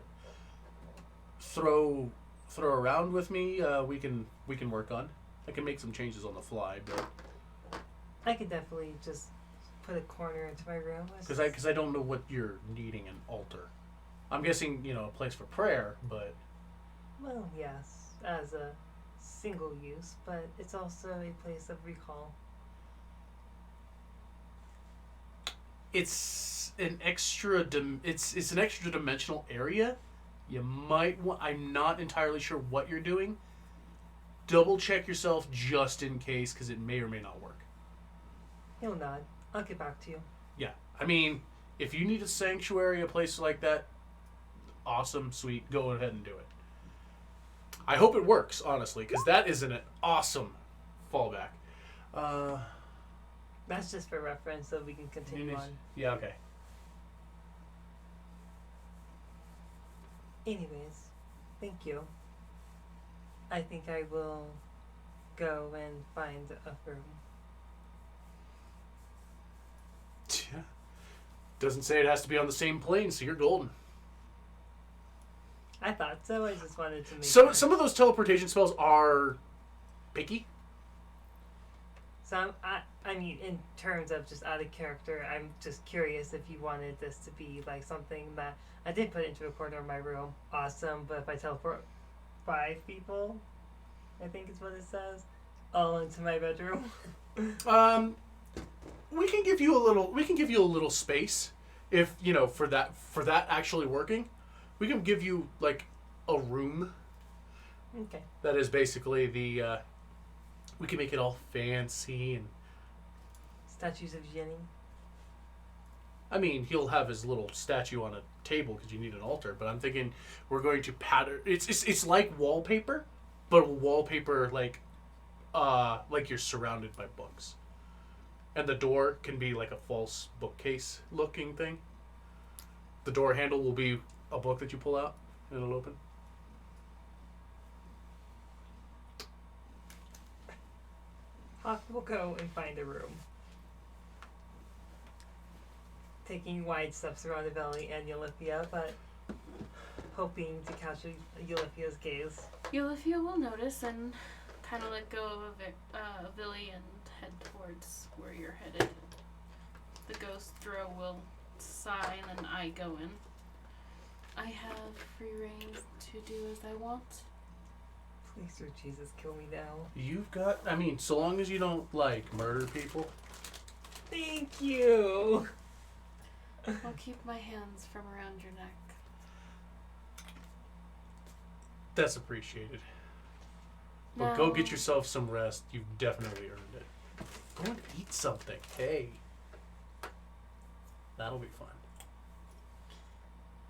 throw around with me? We can work on. I can make some changes on the fly, but I could definitely just put a corner into my room. because I don't know what you're needing an altar. I'm guessing a place for prayer, but Well, yes, as a single use, but it's also a place of recall. it's an extra it's an extra dimensional area. You might want. I'm not entirely sure what you're doing. Double check yourself just in case, because it may or may not work. He'll nod. I'll get back to you. Yeah, I mean, if you need a sanctuary, a place like that, awesome, sweet, go ahead and do it. I hope it works, honestly, because that is an awesome fallback. That's just for reference, so we can continue on. Yeah, okay. Anyways, thank you. I think I will go and find a room. Yeah. Doesn't say it has to be on the same plane, so you're golden. I thought so. I just wanted to make So sure. some of those teleportation spells are picky. So I mean, in terms of just out of character, I'm just curious if you wanted this to be like something that I did put into a corner of my room. Awesome, but if I teleport 5 people, I think is what it says, all into my bedroom. We can give you a little. We can give you a little space, if for that actually working. We can give you like a room Okay. that is basically the. We can make it all fancy, and Statues of Jenny. I mean he'll have his little statue on a table because you need an altar. But I'm thinking we're going to pattern. It's like wallpaper, but wallpaper like you're surrounded by books. And the door can be like a false bookcase looking thing. The door handle will be a book that you pull out and it'll open. Hawk will go and find a room. Taking wide steps around the valley and Eulifia, but hoping to catch Eulifia's gaze. Eulifia will notice and kind of let go of Billy and head towards where you're headed. The ghost Dro will sigh and then I go in. I have free reign to do as I want. Please, Lord Jesus, kill me now. You've got. I mean, so long as you don't like murder people. Thank you. I'll keep my hands from around your neck. That's appreciated. But go get yourself some rest. You've definitely earned it. Go and eat something. Hey. That'll be fun.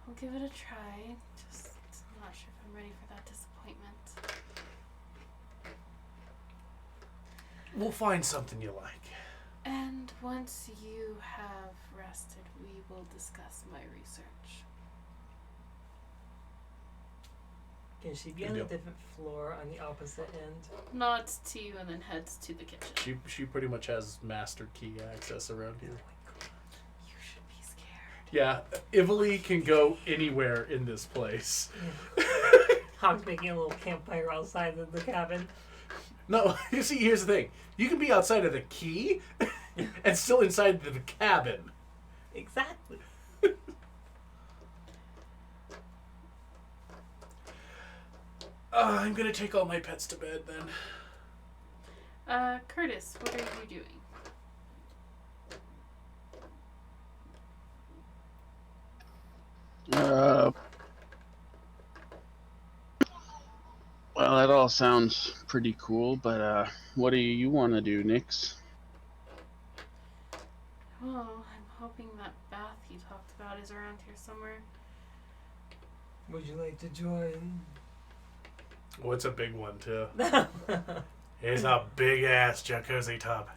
I'll give it a try. Just I'm not sure if I'm ready for that disappointment. We'll find something you like. And once you have rested, we will discuss my research. Can she be Good on deal. a different floor on the opposite end? Nods to you and then heads to the kitchen. She pretty much has master key access around here. You should be scared. Yeah, Ivoli can go anywhere in this place. Hawk's making a little campfire outside of the cabin. No, you see, here's the thing. You can be outside of the key and still inside the cabin. Exactly. I'm gonna take all my pets to bed then. Curtis, what are you doing? Well, that all sounds pretty cool, but what do you want to do, Nix? Well, I'm hoping that bath you talked about is around here somewhere. Would you like to join? Oh, it's a big one, too. It's a big-ass jacuzzi tub.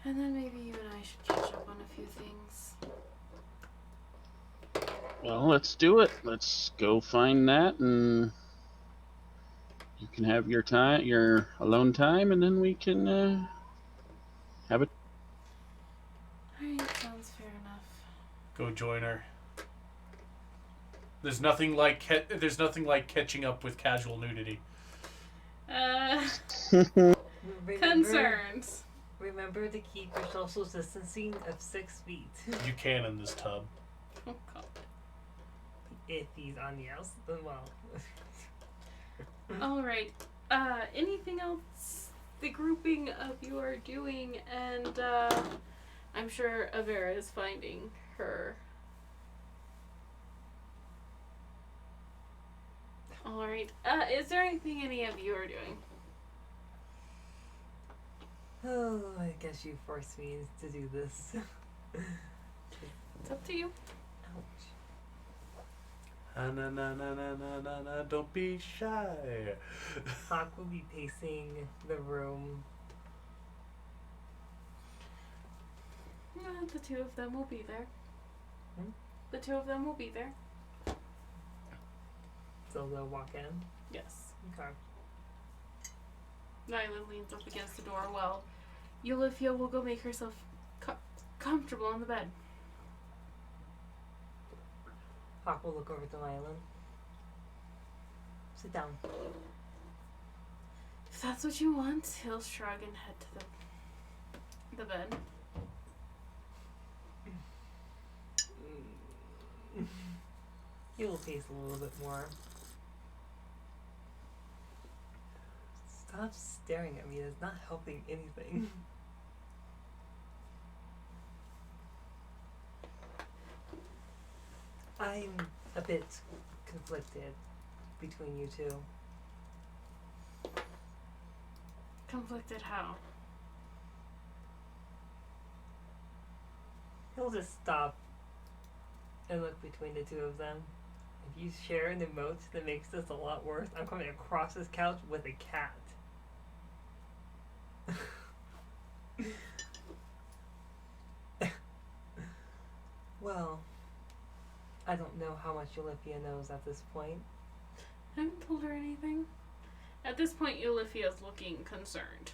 And then maybe you and I should catch up on a few things. Well, let's do it. Let's go find that, and you can have your time, your alone time, and then we can have it. Alright, sounds fair enough. Go join her. There's nothing like catching up with casual nudity. Concerns. Remember to keep your social distancing of 6 feet. You can in this tub. Oh god. If he's on the outside, well. Alright. Anything else the grouping of you are doing? And I'm sure Avera is finding her. Alright. Is there anything any of you are doing? Oh, I guess you forced me to do this. It's up to you. Ouch. Na, don't be shy. Hawk will be pacing the room. The two of them will be there. Hmm? The two of them will be there. So they'll walk in. Yes. Okay. Nyla leans up against the door while Eulifia will go make herself comfortable on the bed. Hawk will look over to Nylan. Sit down. If that's what you want, he'll shrug and head to the bed. He will pace a little bit more. Stop staring at me. It's not helping anything. I'm a bit conflicted between you two. Conflicted how? He'll just stop and look between the two of them. If you share an emote that makes this a lot worse, I'm coming across this couch with a cat. Well, I don't know how much Eulifia knows at this point. I haven't told her anything. At this point, Eulifia's looking concerned.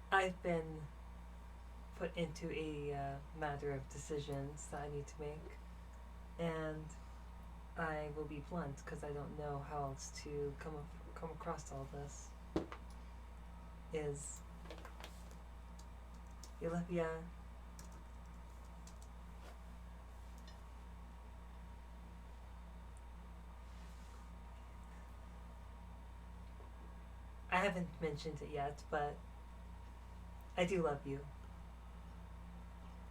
I've been put into a matter of decisions that I need to make, and I will be blunt because I don't know how else to come across all this. Is Eulifia I haven't mentioned it yet, but I do love you.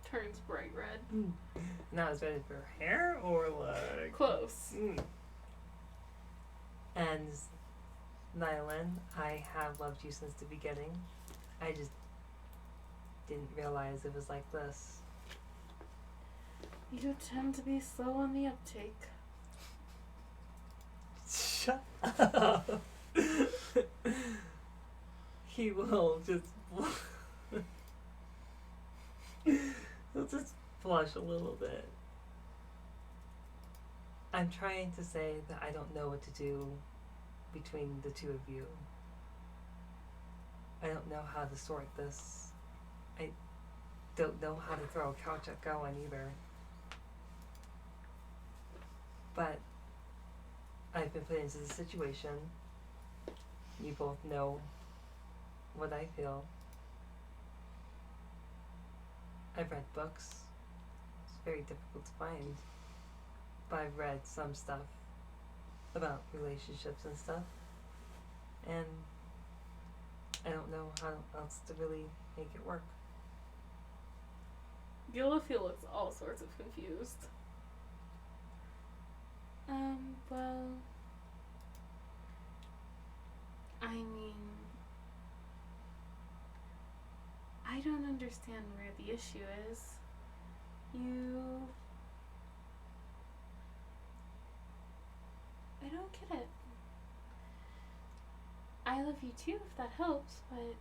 Turns bright red. Not as red as her hair, or like Close. And Nylan, I have loved you since the beginning. I just didn't realize it was like this. You tend to be slow on the uptake. Shut up. He will just he'll just blush a little bit. I'm trying to say that I don't know what to do between the two of you. I don't know how to sort this. I don't know how to throw a couch at going either. But I've been put into this situation. You both know what I feel. I've read books. It's very difficult to find. But I've read some stuff about relationships and stuff. And I don't know how else to really make it work. Gillifield looks all sorts of confused. Well, I mean, I don't understand where the issue is. I don't get it. I love you too, if that helps, but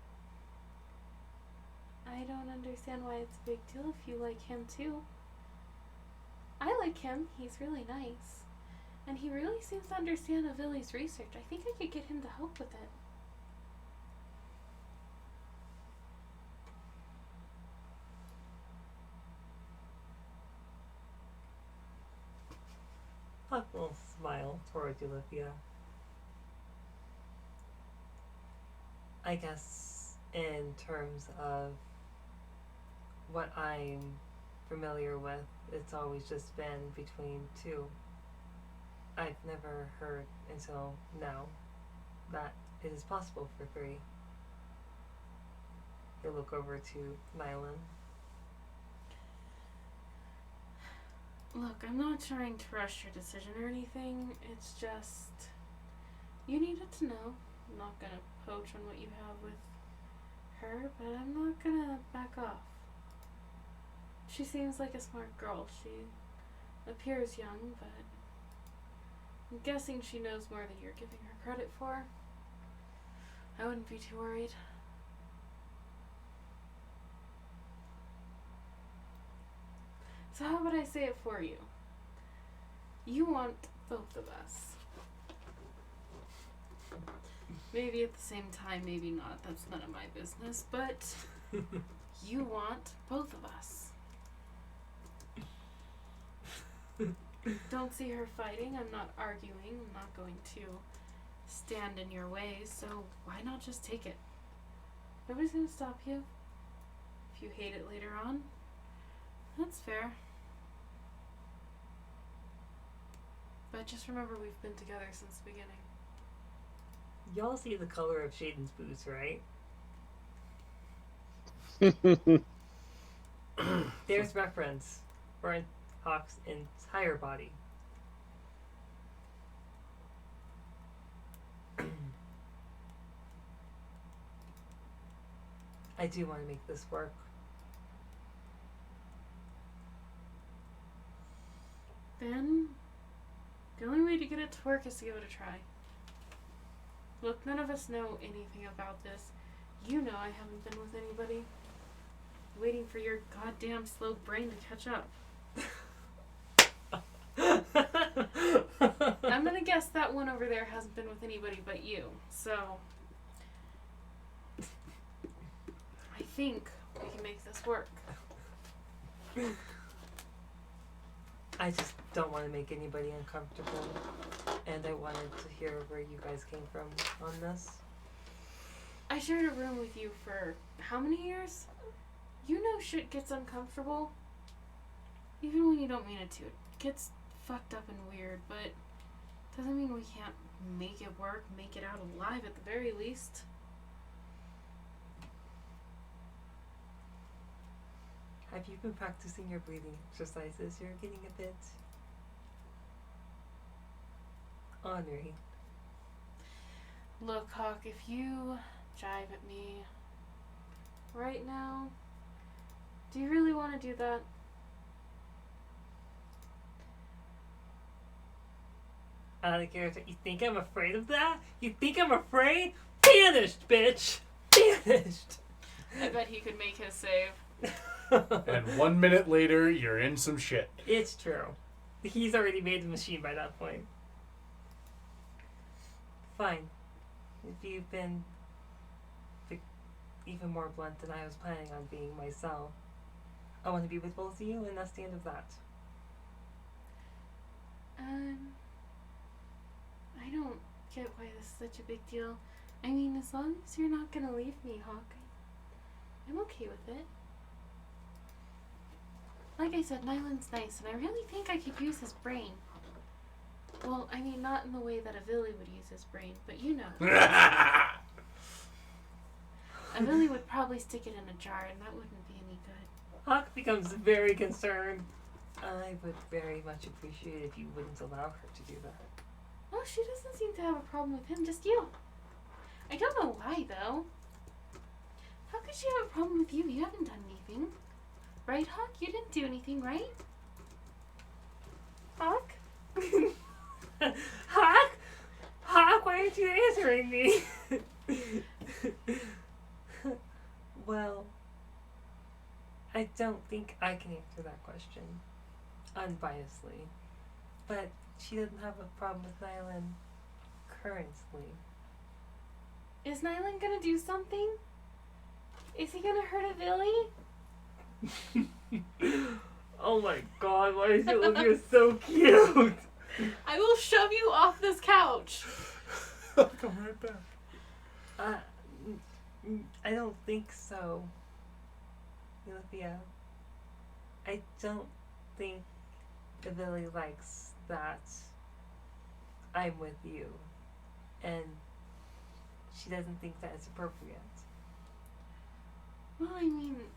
I don't understand why it's a big deal if you like him too. I like him. He's really nice. And he really seems to understand Avilli's research. I think I could get him to help with it. Puck will smile towards Olivia. I guess in terms of what I'm familiar with, it's always just been between two. I've never heard until now that it is possible for three. He'll look over to Nylan. Look, I'm not trying to rush your decision or anything. It's just, you needed to know. I'm not gonna poach on what you have with her, but I'm not gonna back off. She seems like a smart girl. She appears young, but I'm guessing she knows more than you're giving her credit for. I wouldn't be too worried. So how would I say it for you? You want both of us. Maybe at the same time, maybe not. That's none of my business. But you want both of us. Don't see her fighting. I'm not arguing. I'm not going to stand in your way. So why not just take it? Nobody's going to stop you. If you hate it later on, that's fair. But just remember, we've been together since the beginning. Y'all see the color of Shaden's boots, right? There's reference. Burnt Hawk's entire body. I do want to make this work. Then, the only way to get it to work is to give it a try. Look, none of us know anything about this. You know I haven't been with anybody. Waiting for your goddamn slow brain to catch up. I'm gonna guess that one over there hasn't been with anybody but you. So, I think we can make this work. I just don't want to make anybody uncomfortable, and I wanted to hear where you guys came from on this. I shared a room with you for how many years? You know shit gets uncomfortable. Even when you don't mean it to. It gets fucked up and weird, but doesn't mean we can't make it work, make it out alive at the very least. Have you been practicing your breathing exercises? You're getting a bit ornery. Look, Hawk, if you jive at me right now, do you really want to do that? Out of character. You think I'm afraid of that? You think I'm afraid? Banished, bitch! Banished! I bet he could make his save. And 1 minute later, you're in some shit. It's true. He's already made the machine by that point. Fine. If you've been even more blunt than I was planning on being myself, I want to be with both of you, and that's the end of that. I don't get why this is such a big deal. I mean, as long as you're not gonna leave me, Hawk, I'm okay with it. Like I said, Nyland's nice, and I really think I could use his brain. Well, I mean, not in the way that a Villy would use his brain, but you know. A Villy would probably stick it in a jar, and that wouldn't be any good. Hawk becomes very concerned. I would very much appreciate if you wouldn't allow her to do that. Oh, she doesn't seem to have a problem with him, just you. I don't know why, though. How could she have a problem with you? You haven't done anything. Right, Hawk? You didn't do anything, right? Hawk? Hawk? Hawk, why aren't you answering me? Well, I don't think I can answer that question unbiasedly. But she doesn't have a problem with Nyland currently. Is Nyland gonna do something? Is he gonna hurt a Villy? Oh my god, why is Olivia so cute? I will shove you off this couch. I'll come right back. I don't think so, Olivia. I don't think the Villy likes that I'm with you, and she doesn't think that it's appropriate. Well, I mean,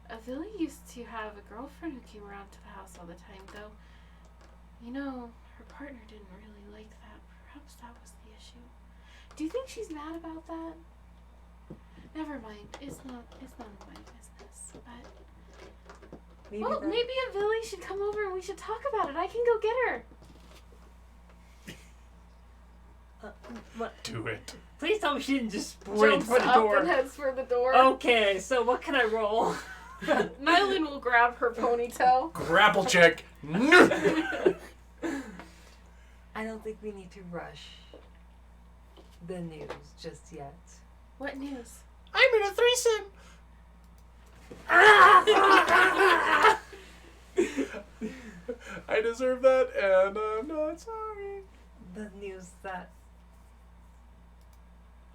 a Villy used to have a girlfriend who came around to the house all the time, though. You know, her partner didn't really like that. Perhaps that was the issue. Do you think she's mad about that? Never mind. It's none of my business. But maybe a Villy should come over and we should talk about it. I can go get her. What? Do it. Please tell me she didn't just sprint Jumps for the up door. and heads for the door. Okay, so what can I roll? Nyland will grab her ponytail. Grapple check. I don't think we need to rush the news just yet. What news? I'm in a threesome. I deserve that, and I'm not sorry. The news that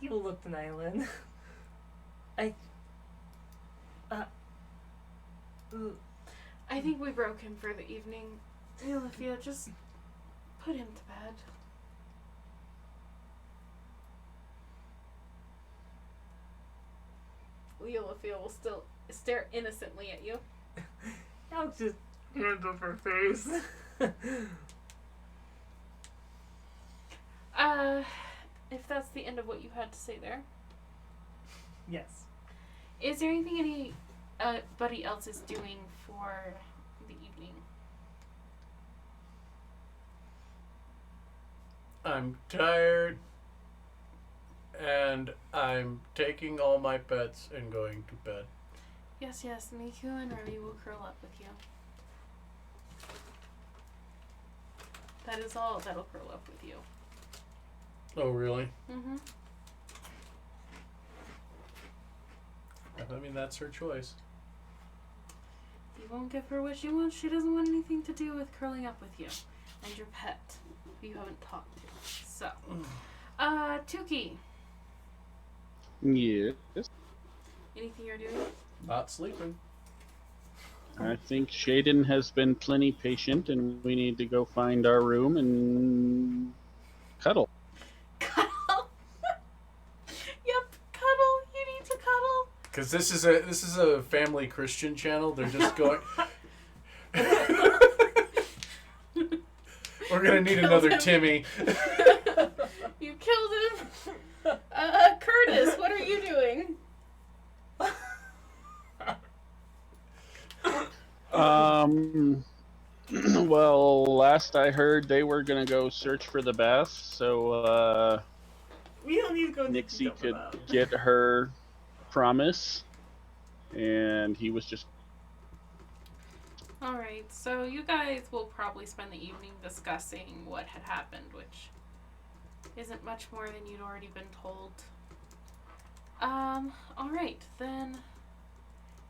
you looked an island. I think we broke him for the evening. Olivia, just put him to bed. Olivia will still stare innocently at you. I'll just hand up her face. If that's the end of what you had to say there. Yes. Is there anything anybody else is doing for the evening? I'm tired, and I'm taking all my pets and going to bed. Yes, Miku and Remy will curl up with you. That is all that'll curl up with you. Oh, really? Mm-hmm. I mean, that's her choice. You won't give her what she wants. She doesn't want anything to do with curling up with you. And your pet, who you haven't talked to. So, Tuki. Yes. Anything you're doing? Not sleeping. I think Shaden has been plenty patient, and we need to go find our room and cuddle. Cuddle? Yep, cuddle. You need to cuddle. Because this is a family Christian channel. They're just going. We're gonna need another him. Timmy. You killed him. last I heard, they were gonna go search for the bath, so We don't need to go into Nixie detail for could that. get her promise, and he was just Alright, so you guys will probably spend the evening discussing what had happened, which isn't much more than you'd already been told. Alright, then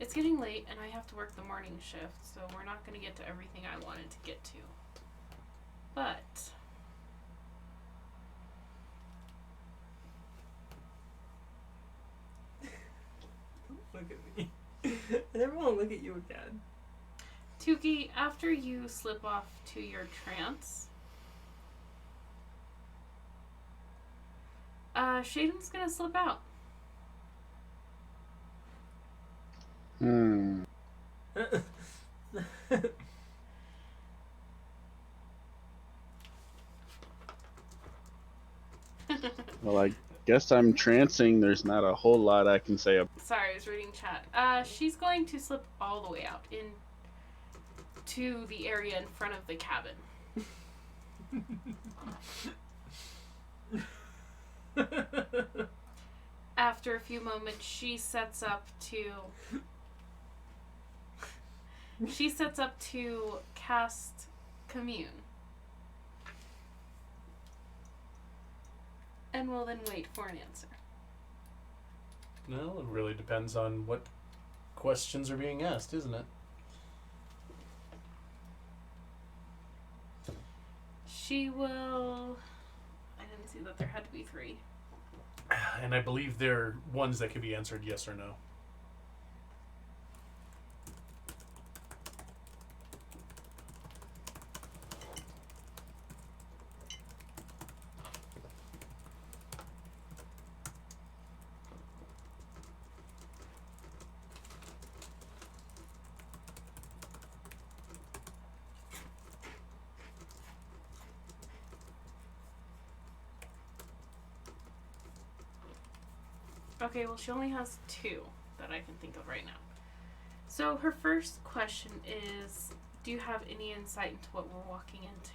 it's getting late and I have to work the morning shift, so we're not going to get to everything I wanted to get to. But Look at me. I never want to look at you again. Tuki, after you slip off to your trance, Shaden's gonna slip out. Well, I guess I'm trancing. There's not a whole lot I can say about. Sorry, I was reading chat. She's going to slip all the way out into the area in front of the cabin. After a few moments, she sets up to cast Commune. And will then wait for an answer. Well, it really depends on what questions are being asked, isn't it? She will... I didn't see that there had to be 3. And I believe they're ones that can be answered yes or no. Okay, well, she only has 2 that I can think of right now. So her first question is, do you have any insight into what we're walking into?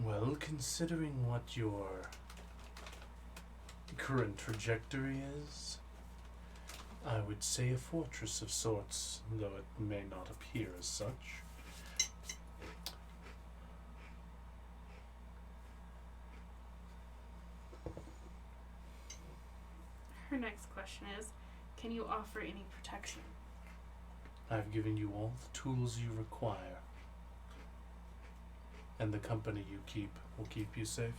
Well, considering what your current trajectory is, I would say a fortress of sorts, though it may not appear as such. Her next question is, can you offer any protection? I've given you all the tools you require, and the company you keep will keep you safe.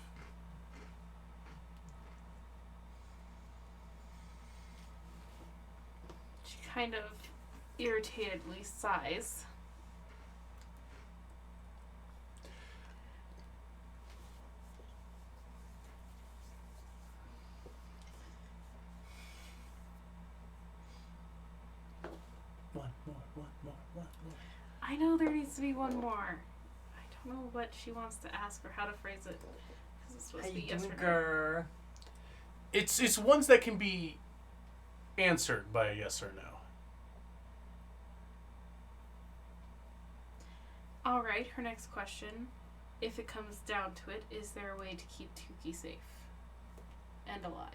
She kind of irritatedly sighs. One more. I know there needs to be one more. I don't know what she wants to ask or how to phrase it. Because it's supposed How to be you yes doing, or no. girl? It's ones that can be answered by a yes or no. Alright, her next question. If it comes down to it, is there a way to keep Tuki safe and alive?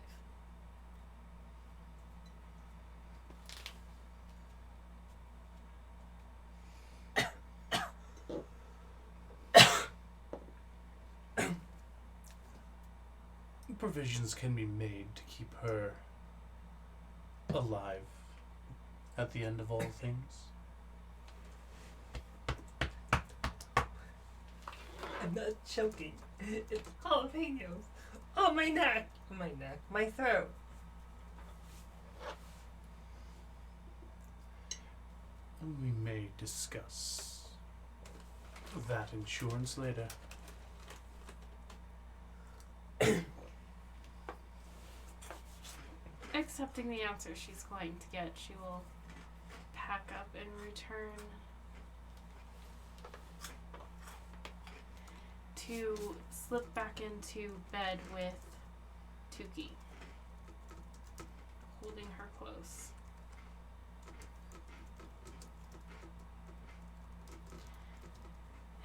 Provisions can be made to keep her alive at the end of all things. I'm not choking. It's jalapenos. Oh, my neck. My throat. We may discuss that insurance later. Accepting the answer she's going to get, she will pack up and return to slip back into bed with Tuki, holding her close.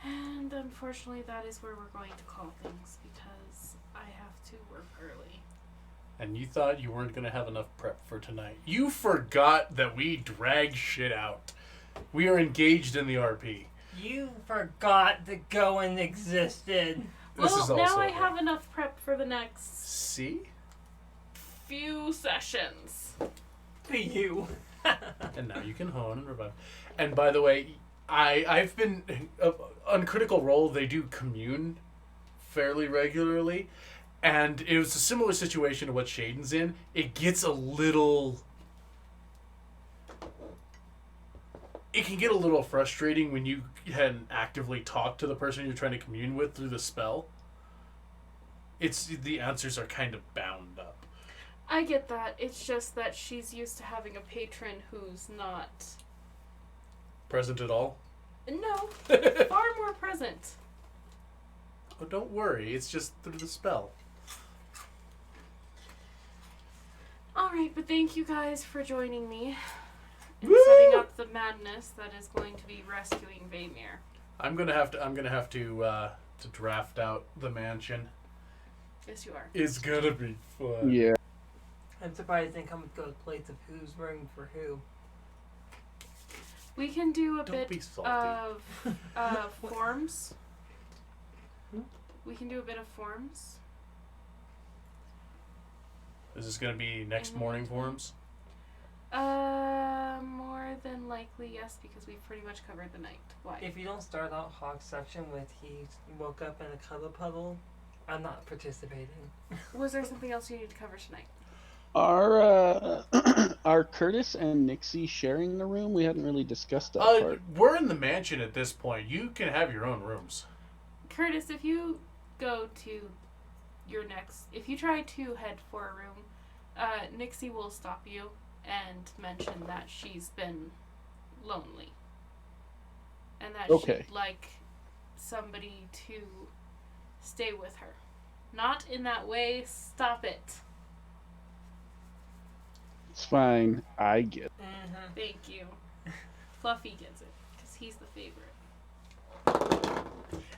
And unfortunately, that is where we're going to call things because I have to work early. And you thought you weren't going to have enough prep for tonight. You forgot that we drag shit out. We are engaged in the RP. You forgot that Goen existed. This is Well, now also I a- have enough prep for the next See? few sessions. For you. And now you can hone and revive. And by the way, I've been on Critical Role. They do commune fairly regularly, and it was a similar situation to what Shaden's in. It gets a little. It can get a little frustrating when you hadn't actively talked to the person you're trying to commune with through the spell. It's the answers are kind of bound up. I get that. It's just that she's used to having a patron who's not. Present at all? No, far more present. Oh, don't worry. It's just through the spell. Alright, but thank you guys for joining me in Woo! setting up the madness that is going to be rescuing Vaymir. I'm gonna have to draft out the mansion. Yes, you are. It's gonna be fun. Yeah. I'm surprised they didn't come with good plates of who's room for who. We can do a Don't be bit salty. of forms. Hmm? We can do a bit of forms. Is this gonna be next morning forums? More than likely, yes, because we've pretty much covered the night. Why? If you don't start out Hawk's section with he woke up in a cuddle puddle, I'm not participating. Was there something else you need to cover tonight? Are Curtis and Nixie sharing the room? We hadn't really discussed that part. We're in the mansion at this point. You can have your own rooms. Curtis, if you go to your next... If you try to head for a room, Nixie will stop you and mention that she's been lonely. And that Okay. she'd like somebody to stay with her. Not in that way. Stop it. It's fine. I get it. Mm-hmm. Thank you. Fluffy gets it, because he's the favorite.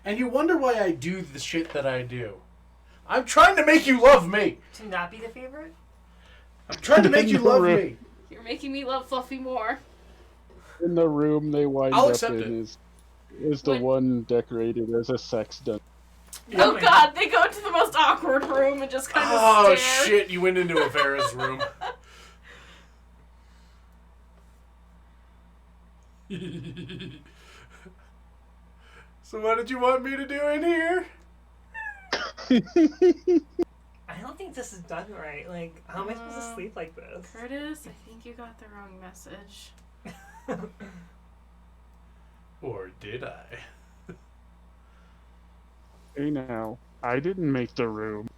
And you wonder why I do the shit that I do. I'm trying to make you love me. To not be the favorite? I'm trying to make you love me. You're making me love Fluffy more. In the room they wind I'll up accept in it. is the What? one decorated as a sex dungeon. Oh god, they go to the most awkward room and just kind of Oh stare. shit! You went into Avera's room. So what did you want me to do in here? I don't think this is done right. Like, how am I supposed to sleep like this? Curtis, I think you got the wrong message. Or did I? Hey now, I didn't make the room.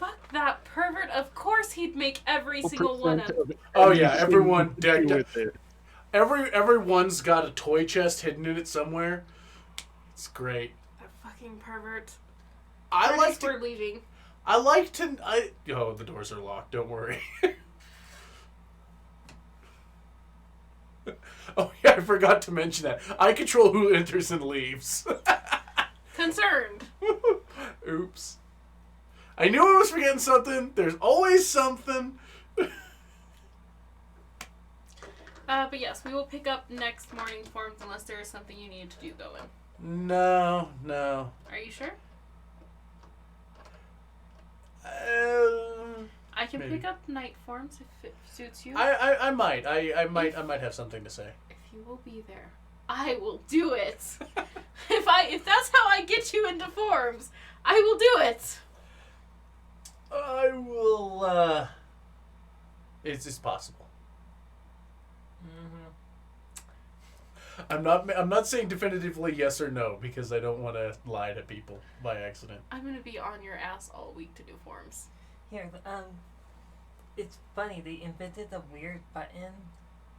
Fuck that pervert. Of course he'd make every single one of them. Oh yeah, everyone decked decked with it. Everyone's got a toy chest hidden in it somewhere. It's great. That fucking pervert. I Curtis, like we're to. leaving. Oh, the doors are locked. Don't worry. Oh yeah, I forgot to mention that. I control who enters and leaves. Concerned. Oops. I knew I was forgetting something. There's always something. But yes, we will pick up next morning forms unless there is something you need to do going. No. Are you sure? I can Maybe. Pick up night forms if it suits you. I might. I might have something to say. If you will be there, I will do it. If that's how I get you into forms, I will do it. I will. It's possible. Mm-hmm. I'm not saying definitively yes or no because I don't want to lie to people by accident. I'm gonna be on your ass all week to do forms. Here, it's funny. They invented the weird button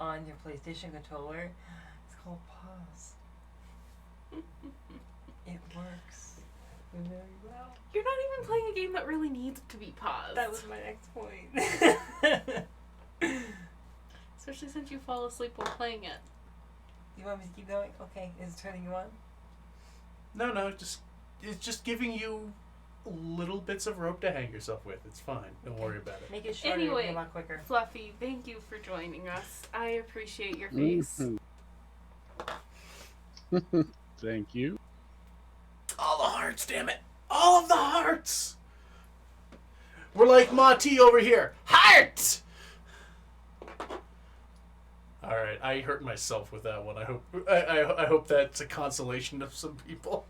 on your PlayStation controller. It's called pause. It works very well. You're not even playing a game that really needs to be paused. That was my next point. Especially since you fall asleep while playing it. You want me to keep going? Okay, is it turning you on? No, it's just giving you little bits of rope to hang yourself with. It's fine. Don't worry about it. Make it shorter, Anyway, a lot quicker. Fluffy, thank you for joining us. I appreciate your face. Thank you. All the hearts, damn it! All of the hearts! We're like Mati over here. Heart! Alright, I hurt myself with that one. I hope that's a consolation to some people.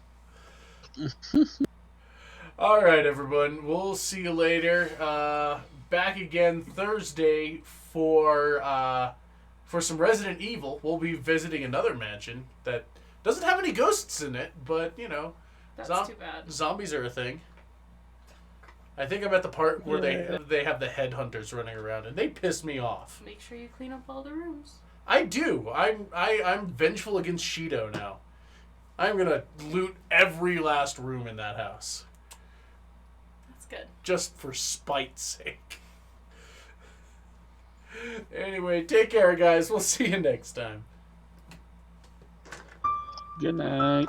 Alright, everyone. We'll see you later. Back again Thursday for some Resident Evil. We'll be visiting another mansion that doesn't have any ghosts in it, but, you know, That's too bad. zombies are a thing. I think I'm at the part where they have the headhunters running around, and they piss me off. Make sure you clean up all the rooms. I do. I'm vengeful against Shido now. I'm gonna loot every last room in that house. That's good. Just for spite's sake. Anyway, take care, guys. We'll see you next time. Good night.